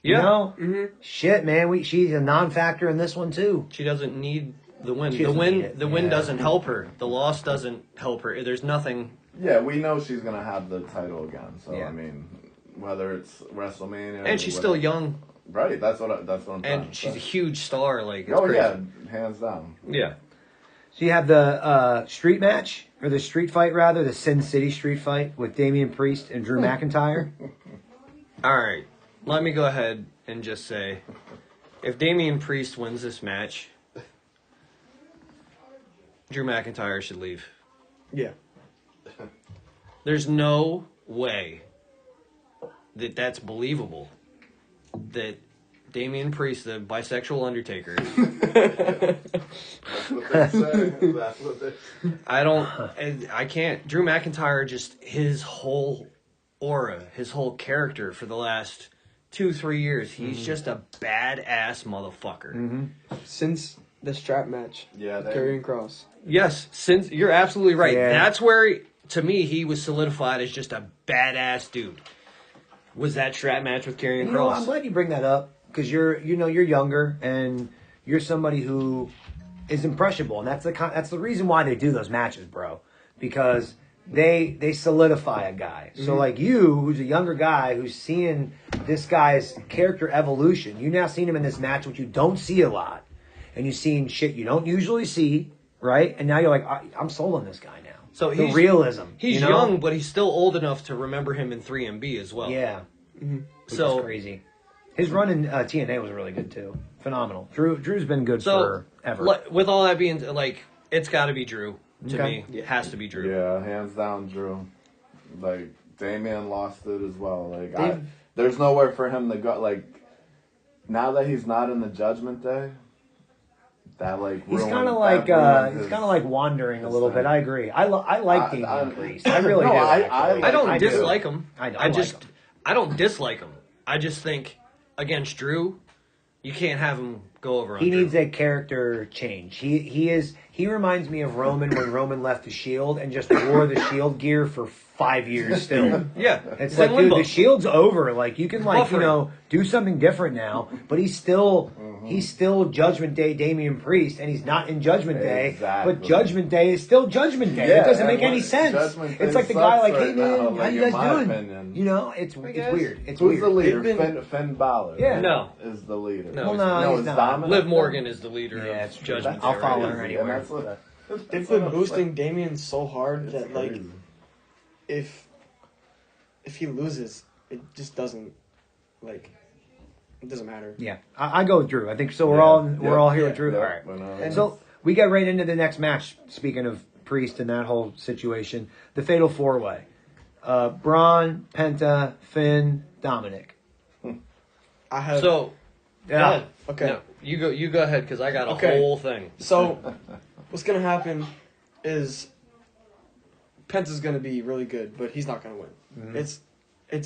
You Yeah. know? Mm-hmm. Shit, man. She's a non-factor in this one too. She doesn't need the win. She The doesn't need it. win. The win Yeah. doesn't help her. The loss doesn't help her. There's nothing. Yeah, we know she's gonna have the title again. So Yeah. I mean, whether it's WrestleMania, And she's or still whatever. young, Right. That's what I'm trying and to she's a say. huge star. Like, it's Oh crazy. yeah, hands down. Yeah. So you have the street match, or the street fight rather, the Sin City street fight with Damian Priest and Drew McIntyre. All right. Let me go ahead and just say, if Damian Priest wins this match, Drew McIntyre should leave. Yeah. There's no way that that's believable. That Damian Priest, the bisexual Undertaker. That's what they say. That's what they I can't. Drew McIntyre, just his whole aura, his whole character for the last 2-3 years, he's just a badass motherfucker. Since the strap match, Yeah, they- Karrion Kross. Yes, since you're absolutely right. Yeah. That's where, to me, he was solidified as just a badass dude. Was that strap match with Karrion You know, I'm Kross? glad you bring that up because you're younger and you're somebody who is impressionable, and that's the reason why they do those matches, bro. Because they solidify a guy. So like you, who's a younger guy, who's seeing this guy's character evolution. You now seen him in this match, which you don't see a lot, and you've seen shit you don't usually see, right? And now you're like, I'm sold on this guy now. So the he's realism. He's you know? young, but he's still old enough to remember him in 3MB as well. Yeah. Which So is crazy. His run in TNA was really good too. Phenomenal. Drew's been good So forever. with all that being like, it's got to be Drew to Okay. me. It has to be Drew. Yeah, hands down, Drew. Like Damian lost it as well. Like They've- there's nowhere for him to go. Like now that he's not in the Judgment Day, that like He's ruined- kind of that like ruined he's his- kind of like wandering a his little thing. bit. I agree. I like Damian Priest. I really No, do. I actually. I don't I do. dislike him. I know, I I like just him. I don't dislike him. I just think against Drew, you can't have him go over on He Drew. needs a character change. He reminds me of Roman when Roman left the Shield and just wore the Shield gear for 5 years still. Yeah, It's in like, dude, limbo. the Shield's over. Like, you can, like, you Buffering. know, do something different now. But he's still Judgment Day Damian Priest, and he's not in Judgment Day. Exactly. But Judgment Day is still Judgment Day. Yeah, it doesn't make and any what- sense. Judgment It's Day like the guy, sucks like, hey, right man, now, how like, you in guys my doing? opinion. You know, it's guys- weird. It's Who's weird. the leader? They've been- Finn Balor. Yeah. No. is the leader. No, Well, he's it's not. Dominic. Liv Morgan is the leader Yeah, of it's true. Judgment I'll Day follow right her now. anywhere. And that's what- They've been boosting Damian so hard that like crazy. if he loses, it just doesn't like it doesn't matter. Yeah, I go with Drew. I think so. We're Yeah. all here Yeah. with Drew. Yeah. All right. When, And- So we get right into the next match. Speaking of Priest and that whole situation, the Fatal 4-Way: Braun, Penta, Finn, Dominic. I have So go Yeah. ahead. Okay. No, you go ahead because I got a Okay. whole thing. So, what's gonna happen is Penta's gonna be really good, but he's not gonna win. It's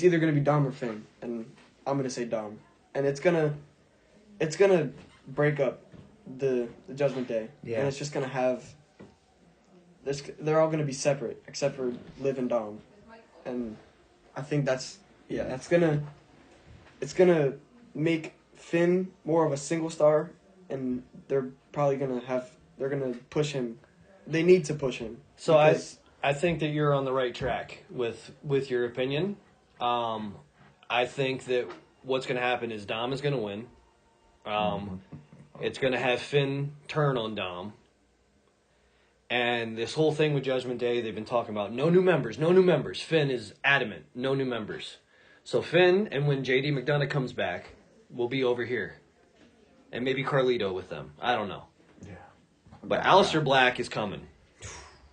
either gonna be Dom or Finn, and I'm gonna say Dom, and it's gonna break up the Judgment Day, Yeah. and it's just gonna have. They're all gonna be separate except for Liv and Dom, and I think it's gonna make Finn more of a single star, and they're gonna push him. They need to push him. So because- I think that you're on the right track with your opinion. I think that what's going to happen is Dom is going to win. It's going to have Finn turn on Dom. And this whole thing with Judgment Day, they've been talking about no new members, no new members. Finn is adamant, no new members. So Finn, and when JD McDonough comes back, will be over here. And maybe Carlito with them. I don't know. Yeah. But Aleister Black is coming.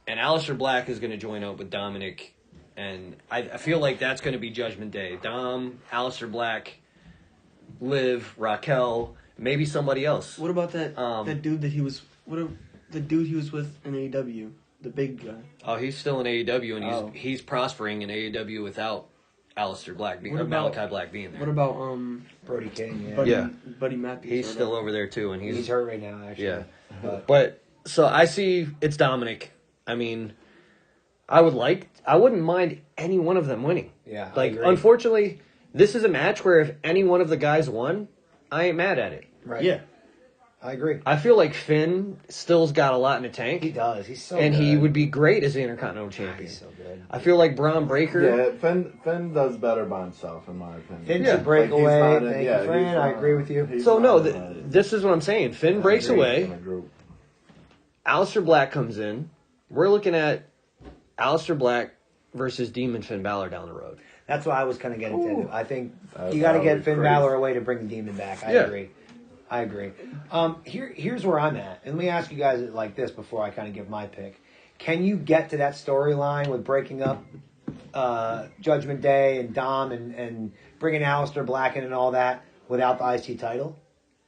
And Aleister Black is going to join up with Dominic. And I feel like that's going to be Judgment Day. Dom, Aleister Black, Liv, Raquel, maybe somebody else. What about that Um, dude that he was? The dude he was with in AEW, the big guy. Oh, he's still in AEW, and Oh. he's prospering in AEW without Aleister Black being, What or about- Malachi Black being there. What about Brody King. Yeah. Buddy, Yeah. Buddy Matthews? He's or still whatever? over there too, and He's he's hurt right now, actually. yeah. But But so I see it's Dominic. I mean, I wouldn't mind any one of them winning. yeah, I Like, agree. unfortunately, this is a match where if any one of the guys won, I ain't mad at it. right. Yeah. I agree. I feel like Finn still's got a lot in the tank, He does. He's so and good. he would be great as the Intercontinental Champion. He's so good. I feel like Braun Breaker. Yeah, Finn does better by himself, in my opinion. Finn Yeah. should break Like, he's away. not in- Thank yeah, you, friend. he's I not- agree with you. he's So not no, in a- this is what I'm saying. Finn breaks agree away. in a group. Aleister Black comes in. We're looking at Aleister Black versus Demon Finn Balor down the road. That's what I was kind of getting into. I think That- you got to that get would be Finn crazy. Balor away to bring the Demon back. I Yeah. agree. I agree. Here's where I'm at. And let me ask you guys it like this before I kind of give my pick. Can you get to that storyline with breaking up Judgment Day and Dom and bringing Aleister Black in and all that without the IC title.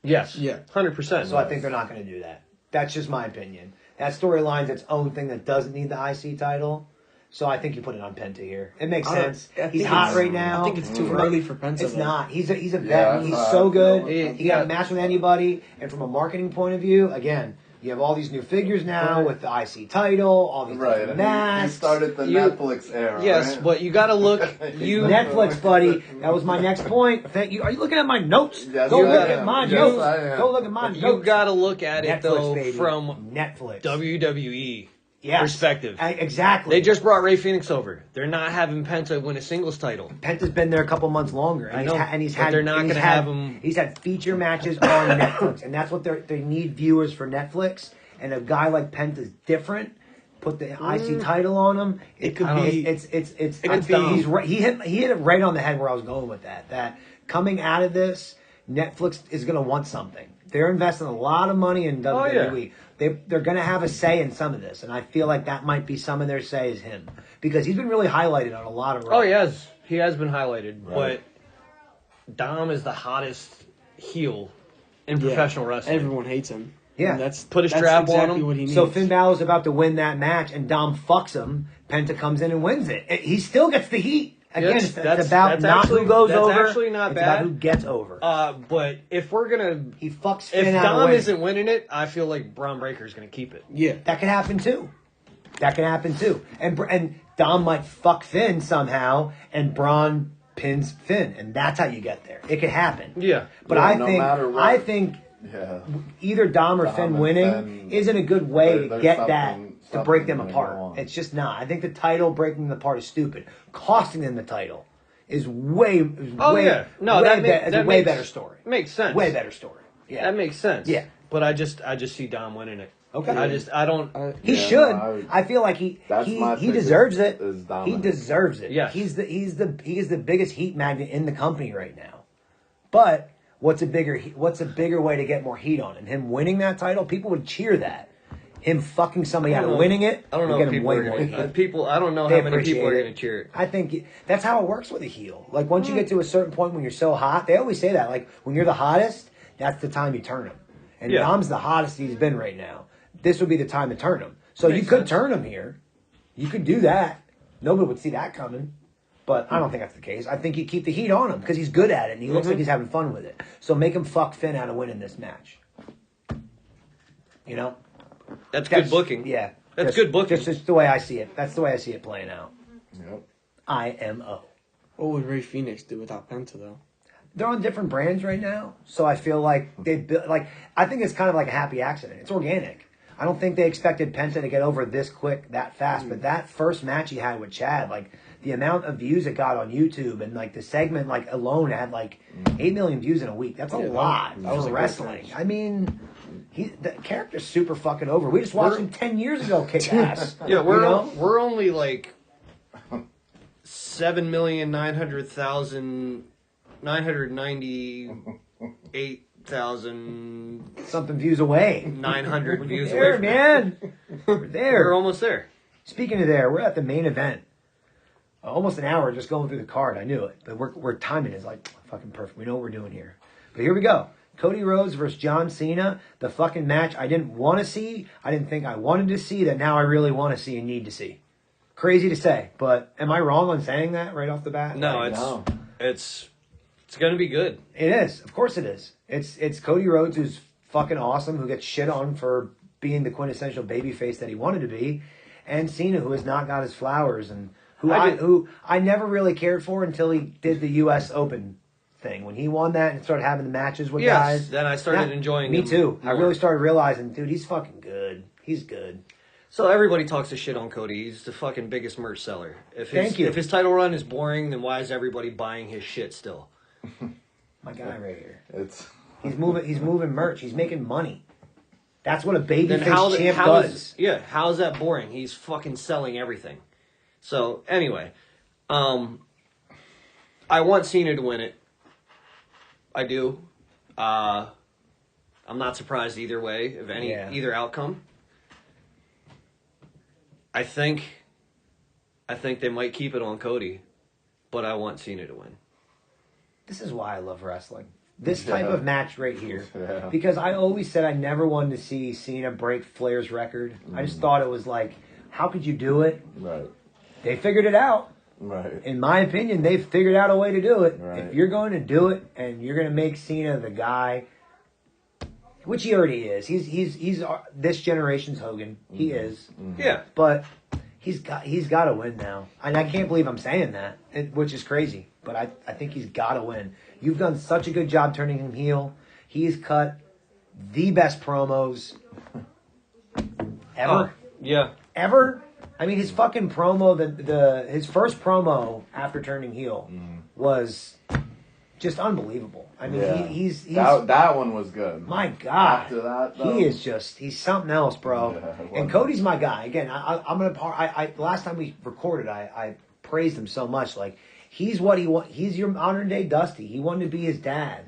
Yes. Yeah. 100%. So I think they're not going to do that. That's just my opinion. That storyline's its own thing that doesn't need the IC title. So I think you put it on Penta here. It makes sense. He's hot right now. I think it's too early for Penta. It's not. He's a vet. Yeah, He's so good. Yeah. He got a match with anybody. And from a marketing point of view, again, you have all these new figures now with the IC title, all these Right. different He masks. started the Netflix era. Yes, right? but you got to look. You Netflix, buddy. That was my next point. Thank you. Are you looking at my notes? Yes, Go I look am. at my Yes, notes. I am. Go look at my you notes. got to look at it Netflix, though baby. from Netflix. WWE Yes. perspective. Exactly. They just brought Rey Fenix over. They're not having Penta win a singles title. Penta's been there a couple months longer, and I know, he's but had. they're not and he's gonna had- have him- He's had feature matches on Netflix, and that's what they need viewers for Netflix. And a guy like Penta's different. Put the IC title on him. It could I don't be. It's could be- he's right. He hit it right on the head where I was going with that. That coming out of this, Netflix is going to want something. They're investing a lot of money in WWE. They're going to have a say in some of this, and I feel like that might be some of their say is him because he's been really highlighted on a lot of. Oh, he has been highlighted, but Dom is the hottest heel in professional wrestling. Everyone hates him. Yeah. And that's Put a that's strap on exactly him. what he needs. So Finn Balor's about to win that match, and Dom fucks him. Penta comes in and wins it. He still gets the heat. Again, Yes, it's that's about not actually- who goes that's over. actually not it's bad. about who gets over. But if we're gonna, He fucks Finn if out of Dom the way. isn't winning it, I feel like Braun Breaker's gonna keep it. Yeah. That could happen too. And Dom might fuck Finn somehow, and Braun pins Finn, and that's how you get there. It could happen. Yeah. But Yeah, I no think matter what. I think Yeah. either Dom or Dom Finn and winning Finn, isn't a good way to there's get that to break them something gonna go apart. on. It's just not. I think the title breaking them apart is stupid. Costing them the title is way. Oh way, yeah, no, way that, it's a way makes, better story. Makes sense. Way better story. Yeah, That makes sense. Yeah. But I just see Dom winning it. Okay. I don't. He Yeah, should. no, I feel like he That's my he pick deserves it. is He dominant. deserves it. Yeah. He is the biggest heat magnet in the company right now. But what's a bigger way to get more heat on him? Him winning that title, people would cheer that. Him fucking somebody out and winning it, I don't know would if get him people way are more gonna, heat. people. I don't know They how many people are appreciate going to cheer it. I think that's how it works with a heel. Like once you get to a certain point when you're so hot, they always say that. Like when you're the hottest, that's the time you turn him. And Yeah. Dom's the hottest he's been right now. This would be the time to turn him. So you Makes could sense. turn him here. You could do that. Nobody would see that coming. But I don't think that's the case. I think you keep the heat on him because he's good at it and he looks like he's having fun with it. So make him fuck Finn out of winning this match. You know? That's good booking. Yeah. That's Just- good booking. Just the way I see it. That's the way I see it playing out. Yep. IMO. What would Rey Fenix do without Penta though? They're on different brands right now, so I feel like they built like I think it's kind of like a happy accident. It's organic. I don't think they expected Penta to get over this quick, that fast. But that first match he had with Chad, like the amount of views it got on YouTube, and like the segment like alone had like 8 million views in a week. That's a lot that was a for good wrestling. match. I mean, the character's super fucking over. We just watched him 10 years ago kick ass. Yeah, you know? we're only like 7,900,000, 998,900 something views away. views away There, from it. man. We're there. We're almost there. Speaking of there, we're at the main event. Almost an hour just going through the card. I knew it, but we're timing is like fucking perfect. We know what we're doing here. But here we go. Cody Rhodes versus John Cena. The fucking match I didn't want to see. I didn't think I wanted to see. That now I really want to see and need to see. Crazy to say, but am I wrong on saying that right off the bat? No, Like, it's going to be good. it is. Of course it is. It's Cody Rhodes who's fucking awesome, who gets shit on for being the quintessential babyface that he wanted to be, and Cena who has not got his flowers and who I never really cared for until he did the U.S. Open thing. When he won that and started having the matches with Yes, guys. then I started enjoying Me him too. I more. really started realizing, dude, he's fucking good. He's good. So everybody talks a shit on Cody. He's the fucking biggest merch seller. Thank you. If his title run is boring, then why is everybody buying his shit still? My guy right here. It's He's moving merch. He's making money. That's what a Then babyface champ how does. how's that boring? He's fucking selling everything. So anyway, I want Cena to win it. I do. I'm not surprised either way of either outcome. I think I think they might keep it on Cody, but I want Cena to win. This is why I love wrestling. This type of match right here. Yeah. Because I always said I never wanted to see Cena break Flair's record. I just thought it was like, how could you do it? Right. They figured it out. Right. In my opinion, they've figured out a way to do it. Right. If you're going to do it and you're going to make Cena the guy, which he already is. He's this generation's Hogan. He is. Yeah. But he's got to win now. And I can't believe I'm saying that, which is crazy. But I think he's got to win. You've done such a good job turning him heel. He's cut the best promos ever. Oh, yeah. Ever? I mean, his fucking promo, his first promo after turning heel was just unbelievable. I mean, Yeah. he's that one was good. my God. After that, though, he's something else, bro. Yeah, And Cody's my guy. Again, I'm gonna. Last time we recorded, I praised him so much. Like he's what he want. He's your modern day Dusty. He wanted to be his dad.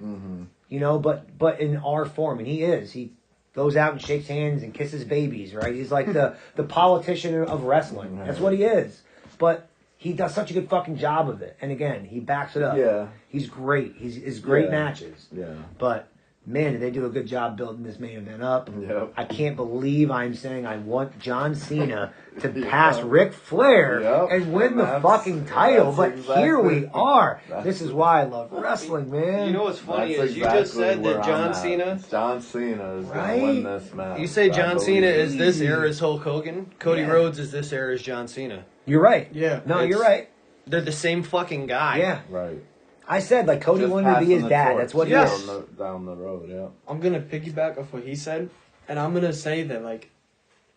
You know, but in our form, and he is. He goes out and shakes hands and kisses babies, right? He's like the politician of wrestling. That's what he is. But he does such a good fucking job of it. And again, he backs it up. Yeah. He's great. He's great matches. Yeah. But man, did they do a good job building this main event up. Yep. I can't believe I'm saying I want John Cena to pass Ric Flair and win the fucking title. But here we are. This is why I love wrestling, man. You know what's funny That's is you just exactly said where that I'm John at. Cena. John Cena is Right? going to win this match. You say I John believe Cena it. is this era's Hulk Hogan. Cody Yeah. Rhodes is this era's John Cena. You're right. Yeah. No, It's- you're right. They're the same fucking guy. Yeah. Right. I said, like, Cody Just wanted to be his passing the dad. torch That's what he Yes. is. down the road, yeah. I'm gonna piggyback off what he said, and I'm gonna say that like,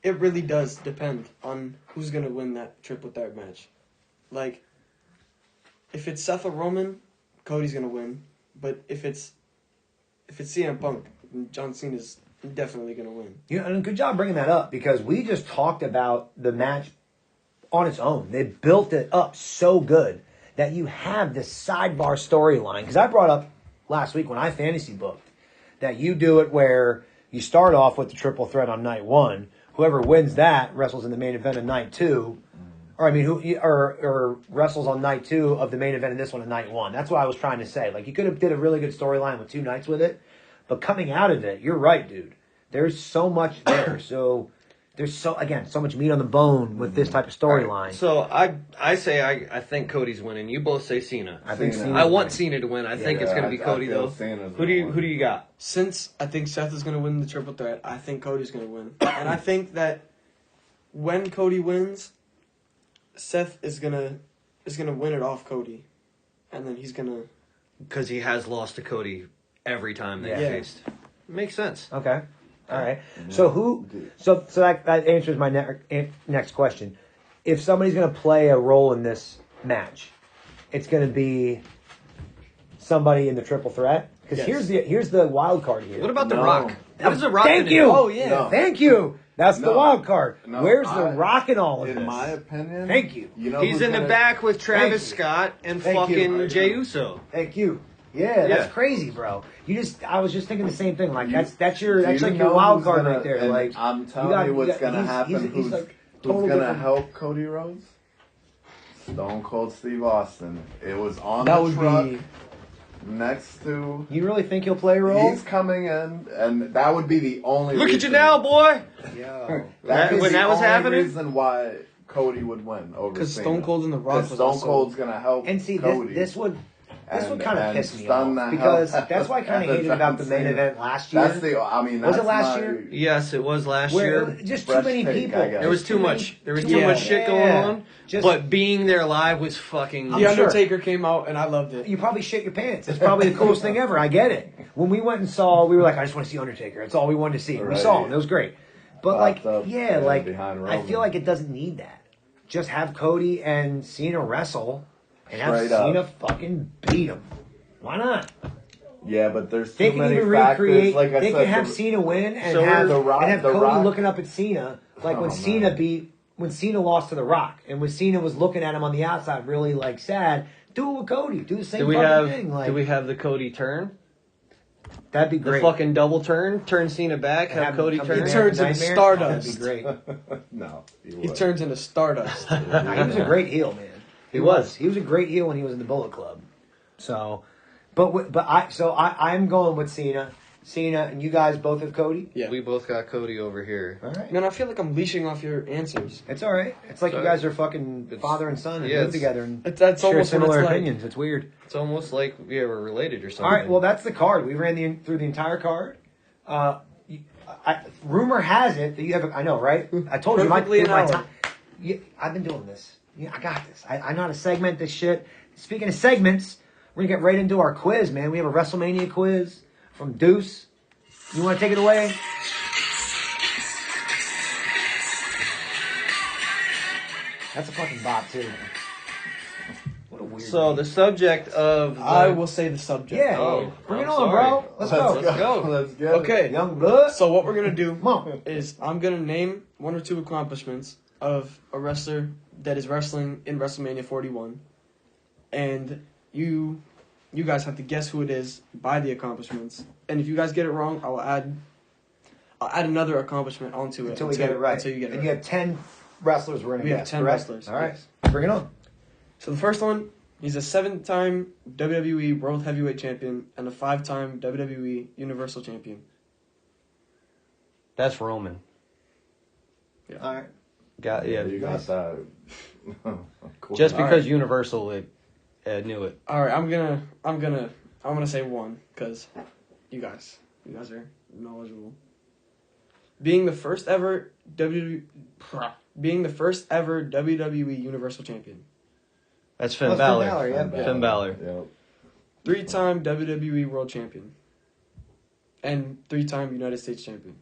it really does depend on who's gonna win that triple threat match. Like, if it's Seth or Roman, Cody's gonna win. But if it's CM Punk, John Cena's definitely gonna win. You know, and good job bringing that up because we just talked about the match on its own. They built it up so good that you have this sidebar storyline. Because I brought up last week when I fantasy booked that you do it where you start off with the triple threat on night one. Whoever wins that wrestles in the main event of night two. Or I mean, or wrestles on night two of the main event in this one on night one. That's what I was trying to say. Like you could have did a really good storyline with 2 nights with it, but coming out of it, you're right, dude. There's so much there. So there's so much meat on the bone with this type of storyline. So I say I think Cody's winning. You both say Cena. I think Cena. Cena's I want winning. Cena to win. I think it's Yeah, going to be I Cody feel though. Cena's Who do gonna you got? Since I think Seth is gonna win the triple threat, I think Cody's gonna win, and I think that when Cody wins, Seth is gonna win it off Cody, and then he's gonna. Because he has lost to Cody every time they Yeah. faced. Makes sense. Okay. All right. So So that answers my next question. If somebody's going to play a role in this match, it's going to be somebody in the triple threat. Because Yes. here's the wild card here. What about The No. Rock? What is The Rock? Thank gonna you. do? Oh yeah. No. Thank you. That's the No. wild card. No, Where's the Rock in all of In this? my opinion, Thank you. You know He's who's in the gonna- back with Travis Thank you. Scott and Thank you. fucking Jey Uso. Thank you. Yeah, that's Yeah. crazy, bro. I was just thinking the same thing. Like You- that's Do like you your know wild who's card gonna- right there. and Like I'm telling you what's gonna happen. He's Who's like total gonna different. help Cody Rhodes? Stone Cold Steve Austin. It was on That the would truck be. next to. You really think he'll play a role? He's coming in, and that would be the only. Look at you reason- now, boy. Yo. That is when the that was only happening? reason why Cody would win over Because Cena. Stone Cold and The Rock Because was Stone also- Cold's gonna help And see, Cody. this would kind of and piss me stun off the because hell that's why I kind out of of hated about the John main Cena. event last year. That's the. I mean, Was that's it last my- year? Yes, it was last where year. just too Fresh many take, people. I guess. There was too much. There was too Yeah. much shit going Yeah. on. Just- But being there live was fucking. I'm The sure. Undertaker came out, and I loved it. You probably shit your pants. It's probably the coolest thing ever. I get it. When we went and saw, we were like, I just want to see Undertaker. That's all we wanted to see. We Right. saw him. It was great. But like, Popped up, yeah, yeah, like behind I feel Roman. like it doesn't need that. Just have Cody and Cena wrestle, and have Straight up. Cena fucking beat him. Why not? Yeah, but there's They too can many even factors. recreate. Like I they said, can have the- Cena win and So have The Rock- and have The Cody Rock- looking up at Cena, like when Oh, Cena man. when Cena lost to The Rock, and when Cena was looking at him on the outside, really like sad. Do it with Cody. Do the same Do we fucking have? thing. Like Do we have the Cody turn? That'd be The great. fucking double turn Cena back, have Cody him turn. come He in there turns with into Nightmare. Stardust. That'd be great. No, He turns into Stardust. Nah, he was a great heel, man. He was. He was a great heel when he was in the Bullet Club. So, I'm going with Cena, and you guys both have Cody. Yeah. We both got Cody over here. All right. Man, I feel like I'm leashing off your answers. It's all right. It's like you Sorry. guys are fucking It's- father and son and yeah, live it's- together and That's share almost what similar it's like. opinions. It's weird. It's almost like we were related or something. All right. Well, that's the card. We ran through the entire card. Rumor has it that you have. I know, right? I told you Perfectly an my hour. time. Yeah, I've been doing this. Yeah, I got this. I know how to segment this shit. Speaking of segments, we're gonna get right into our quiz, man. We have a WrestleMania quiz from Deuce. You want to take it away? That's a fucking bop too. What a weird. So name. the subject of I will say the subject. Yeah, Oh, bring it I'm on, sorry. bro. Let's go. Let's go. Let's get Okay. Young blood. So what we're gonna do Come on. is I'm gonna name one or two accomplishments of a wrestler that is wrestling in WrestleMania 41, and you guys have to guess who it is by the accomplishments. And if you guys get it wrong, I'll add another accomplishment onto it Until we get it right. Until you get it and right. you have 10 wrestlers we're going to We have guess, 10 correct? wrestlers, All right. yes. Bring it on. So the first one, he's a 7-time WWE World Heavyweight Champion and a 5-time WWE Universal Champion. That's Roman. All right. You got that. Cool. Just All because right. Universal, I knew it. All right, I'm gonna say one because you guys are knowledgeable. Being the first ever WWE Universal Champion, That's Finn That's Balor. Finn Balor, yeah. Finn Balor. Yep. 3-time WWE World Champion, and 3-time United States Champion.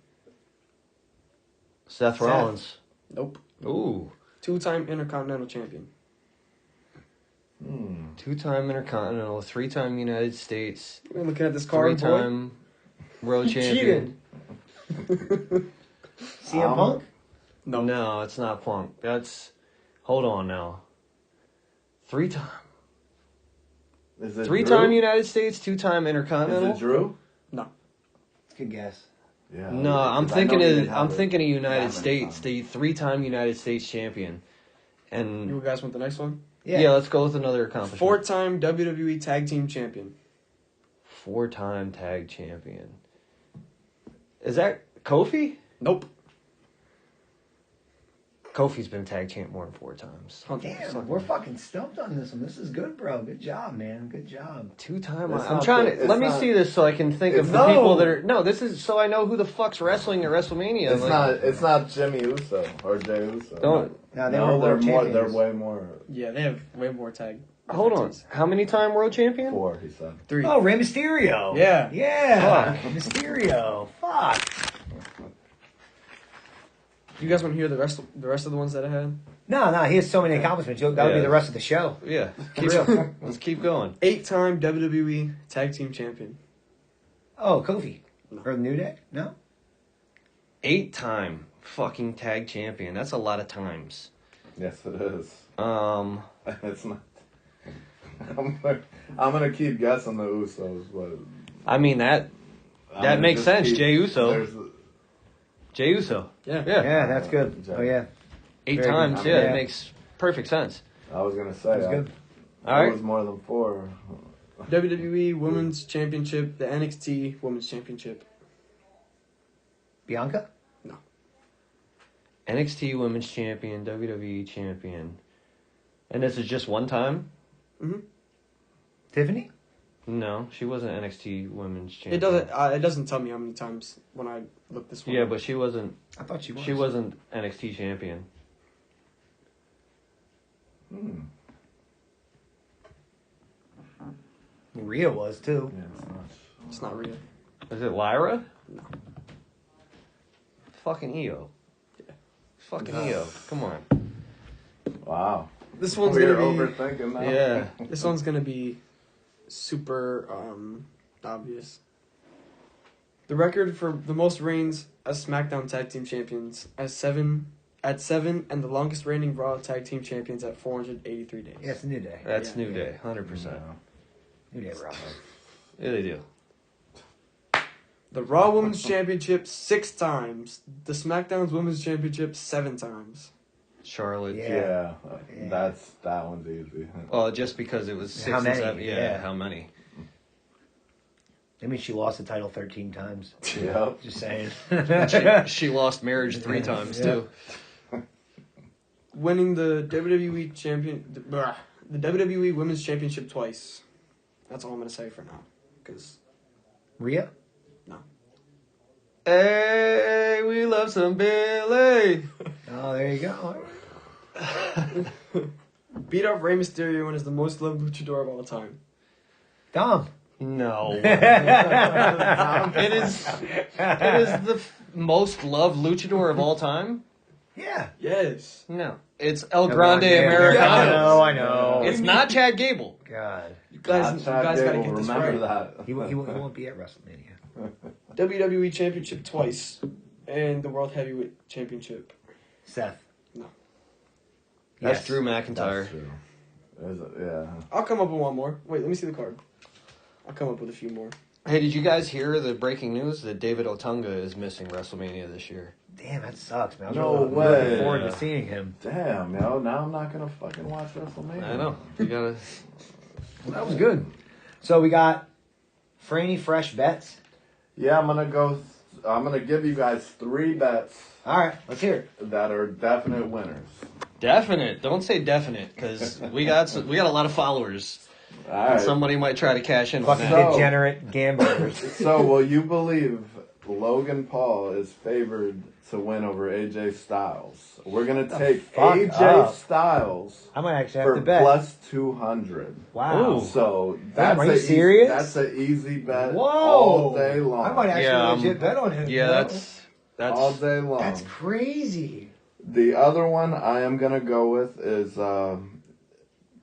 Seth Rollins. Nope. Ooh. 2-time Intercontinental Champion. 2-time Intercontinental, 3-time United States, We're looking at this card, boy. 3-time World Champion. CM Punk? No, it's not Punk. Hold on now. 3-time. Is it 3-time Drew? United States, 2-time Intercontinental. Is it Drew? No. Good guess. Yeah. No, I'm 'cause I know thinking he of didn't have it that United many States, times. the 3-time United States champion. And You guys want the next one? yeah, let's go with another accomplishment. 4-time WWE Tag Team Champion. 4-time tag champion. Is that Kofi? Nope. Kofi's been tag champ more than 4 times. 100%. Damn, we're fucking stumped on this one. This is good, bro. Good job, man. Good job. 2-time. It's I'm not trying the- to. Let me it's see this so I can think of it's the not- people that are. No, this is so I know who the fuck's wrestling at WrestleMania. It's Like, not. It's not Jimmy Uso or Jay Uso. Don't. Now, they No, were they're world more. champions. They're way more. Yeah, they have way more tag. Hold on. defenses. How many time world champion? 4, he said. 3. Oh, Rey Mysterio. Yeah. Yeah. Mysterio. Fuck. You guys want to hear the rest of the ones that I had? No, he has so many accomplishments. That would be Yeah. the rest of the show. Yeah. Let's keep going. 8-time WWE Tag Team Champion. Oh, Kofi. No. Or the New Day? No? 8-time fucking tag champion. That's a lot of times. Yes, it is. It's not. I'm gonna keep guessing the Usos, but I mean that I'm That gonna makes just sense, Jey Uso. there's- Jey Uso. Yeah. Yeah, that's good. Oh, yeah. 8 Very times. good. Yeah, Yeah. it makes perfect sense. I was gonna say That's good. All right. was more than 4. WWE Women's Championship, the NXT Women's Championship. Bianca? NXT Women's Champion, WWE Champion. And this is just one time? Tiffany? No, she wasn't NXT Women's Champion. It doesn't tell me how many times when I look this one. Yeah, up. but she wasn't. I thought she was. She wasn't NXT champion. Rhea was, too. Yeah, it's not. It's not real. Is it Lyra? No. Fucking EO. Fucking EO. Come on. Wow. This one's We're gonna be overthinking now. Yeah. this one's gonna be super obvious. The record for the most reigns as SmackDown Tag Team Champions at 7, and the longest reigning Raw Tag Team Champions at 483 days. Yeah, it's a New Day. That's Yeah. New Day, 100%. New Day, bro. Yeah, they do. The Raw Women's Championship 6 times. The SmackDown's Women's Championship 7 times. Charlotte. Yeah. Yeah, that one's easy. Well, just because it was 6 How and many? 7. Yeah, Yeah. how many? I mean, she lost the title 13 times. Yep. Just saying. She lost marriage 3 times, too. Winning the WWE the WWE Women's Championship twice. That's all I'm gonna say for now. Because Rhea? Hey, we love some Billy. Oh, there you go. beat up Rey Mysterio and is the most loved luchador of all time. Dom. No. It is the most loved luchador of all time? Yeah. Yes. No. It's El Grande Americano. I know. It's not Chad Gable. God. You guys gotta get this remember right. that. He won't be at WrestleMania. WWE Championship twice and the World Heavyweight Championship. Seth. No. That's Yes. Drew McIntyre. That's true. Yeah. I'll come up with one more. Wait, let me see the card. I'll come up with a few more. Hey, did you guys hear the breaking news that David Otunga is missing WrestleMania this year? Damn, that sucks, man. I was No really way. looking forward to seeing him. Damn, yo. Now I'm not gonna fucking watch WrestleMania. I know. You gotta. Well, that was good. So we got Franny Fresh bets. Yeah, I'm gonna give you guys 3 bets All right, let's hear it. that are definite winners. Definite. Don't say definite, because we got a lot of followers. All right. Somebody might try to cash in on Fucking that. degenerate gamblers. So, will you believe Logan Paul is favored to win over AJ Styles? We're gonna take fuck AJ up. Styles I might actually have for to bet. plus 200. Wow. Ooh. So Damn, that's are you a serious? That's an easy bet Whoa. all day long. I might actually Yeah, legit bet on him. Yeah, bro. that's all day long. That's crazy. The other one I am gonna go with is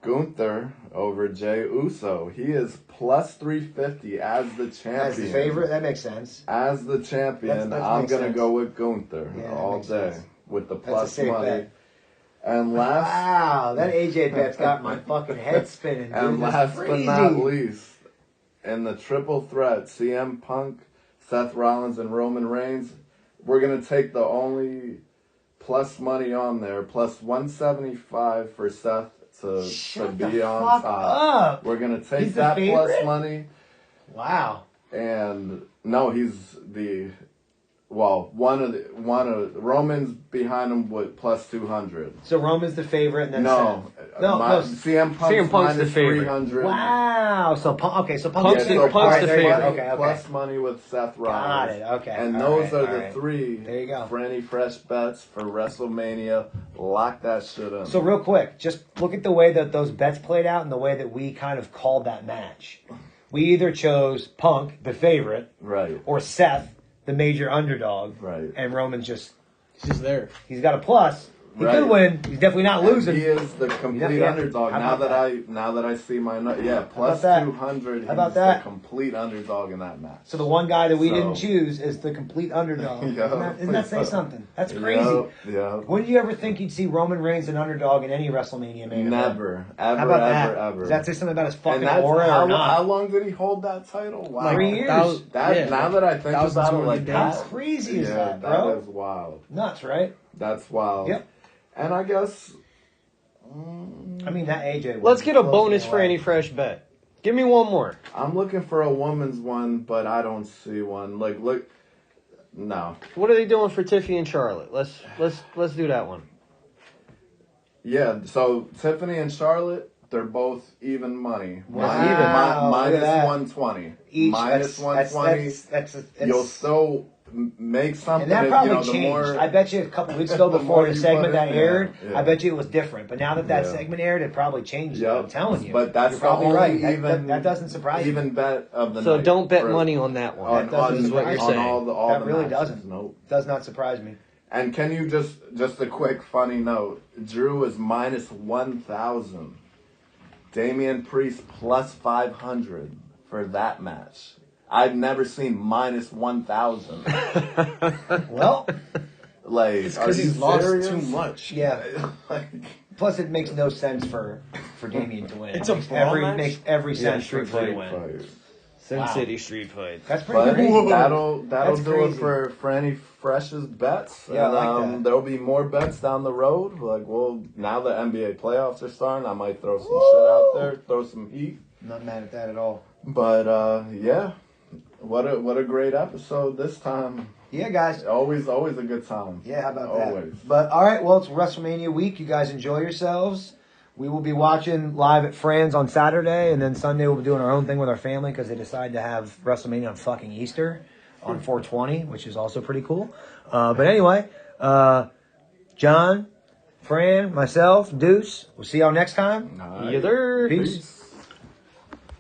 Gunther over Jey Uso. He is plus 350 as the champion. As the favorite, that makes sense. As the champion, That I'm makes gonna sense. go with Gunther Yeah, that all makes day sense. with the That's a plus safe money. bet. And last Wow, that AJ bet's got my fucking head spinning. Dude. and That's last crazy. but not least, in the triple threat, CM Punk, Seth Rollins, and Roman Reigns, we're gonna take the only plus money on there, plus 175 for Seth to Shut be the on fuck top. up. We're gonna take He's the that plus favorite? money, Wow. and no, he's one of Roman's behind him with plus 200. So Roman's the favorite, and then No, Seth. No, CM Punk's CM Punk's the minus favorite. 300. Wow. So Punk. Okay. So Punk's Punk's the- the favorite. Punk's All right, the there you go. favorite. Okay. Plus money with Seth Got Rollins. it. Okay. And All those right, are all the right. 3 There you go. Franny Fresh bets for WrestleMania. Lock that shit in. So real quick, just look at the way that those bets played out and the way that we kind of called that match. We either chose Punk, the favorite, right, or Seth, the major underdog, right. and Roman's just He's there. he's got a plus. He Right. could win. He's definitely not And losing. he is the complete Yeah. underdog. How Now about that I see my plus that? 200. How about he's that? the complete underdog in that match. So the one guy that we So- didn't choose is the complete underdog. Yeah. Doesn't that say something? That's crazy. Yeah. When did you ever think you'd see Roman Reigns an underdog in any WrestleMania main event? Never, How ever, about that? ever, ever. Does that say something about his And fucking that's aura how or not? long did he hold that title? Wow. Like 3 years. Now that I think about it 1,200 like days. that, How crazy is yeah, that, bro? That is wild. Nuts, right? That's wild. Yep. And I guess I mean, that AJ. Let's get a blows bonus me for away. any fresh bet. Give me one more. I'm looking for a woman's one, but I don't see one. Look, no. What are they doing for Tiffany and Charlotte? Let's do that one. Yeah. So Tiffany and Charlotte, they're both even money. Wow, look at Minus that. 120. Each. Minus That's- 120. That's You'll still make something. And that probably the changed. more, I bet you a couple weeks ago the before more the you segment put that in, aired, yeah. I bet you it was different. But now that Yeah. segment aired, it probably changed. Yep. I'm telling you. But that's You're the probably only right. even That doesn't surprise me. even bet of the So night. don't bet for- money on that one. on, That doesn't on, is what you're on saying. all That the really matches. doesn't. Nope. Does not surprise me. And can you just a quick funny note? Drew is minus 1,000. Damian Priest plus 500 for that match. I've never seen minus 1,000. Well, Like, It's are because you he's lost serious? too much. yeah. Like, Plus, it makes no sense for Damian to win. It's a Makes brawl every match? makes every sense for Street Drew to Fight. win. Sin Wow. City Street Fight. That's pretty But crazy. that'll That's do crazy. it for any freshest bets. Yeah, and, I like that. There'll be more bets down the road. Like, well, now the NBA playoffs are starting, I might throw some shit out there, throw some heat. Not mad at that at all. But yeah, what a great episode this time. Yeah, guys. Always a good time. Yeah, how about Always. that? But all right, well, it's WrestleMania week. You guys enjoy yourselves. We will be watching live at Fran's on Saturday, and then Sunday we'll be doing our own thing with our family because they decided to have WrestleMania on fucking Easter on 420, which is also pretty cool. But anyway, John, Fran, myself, Deuce. We'll see y'all next time. All right. Either. Peace. Peace.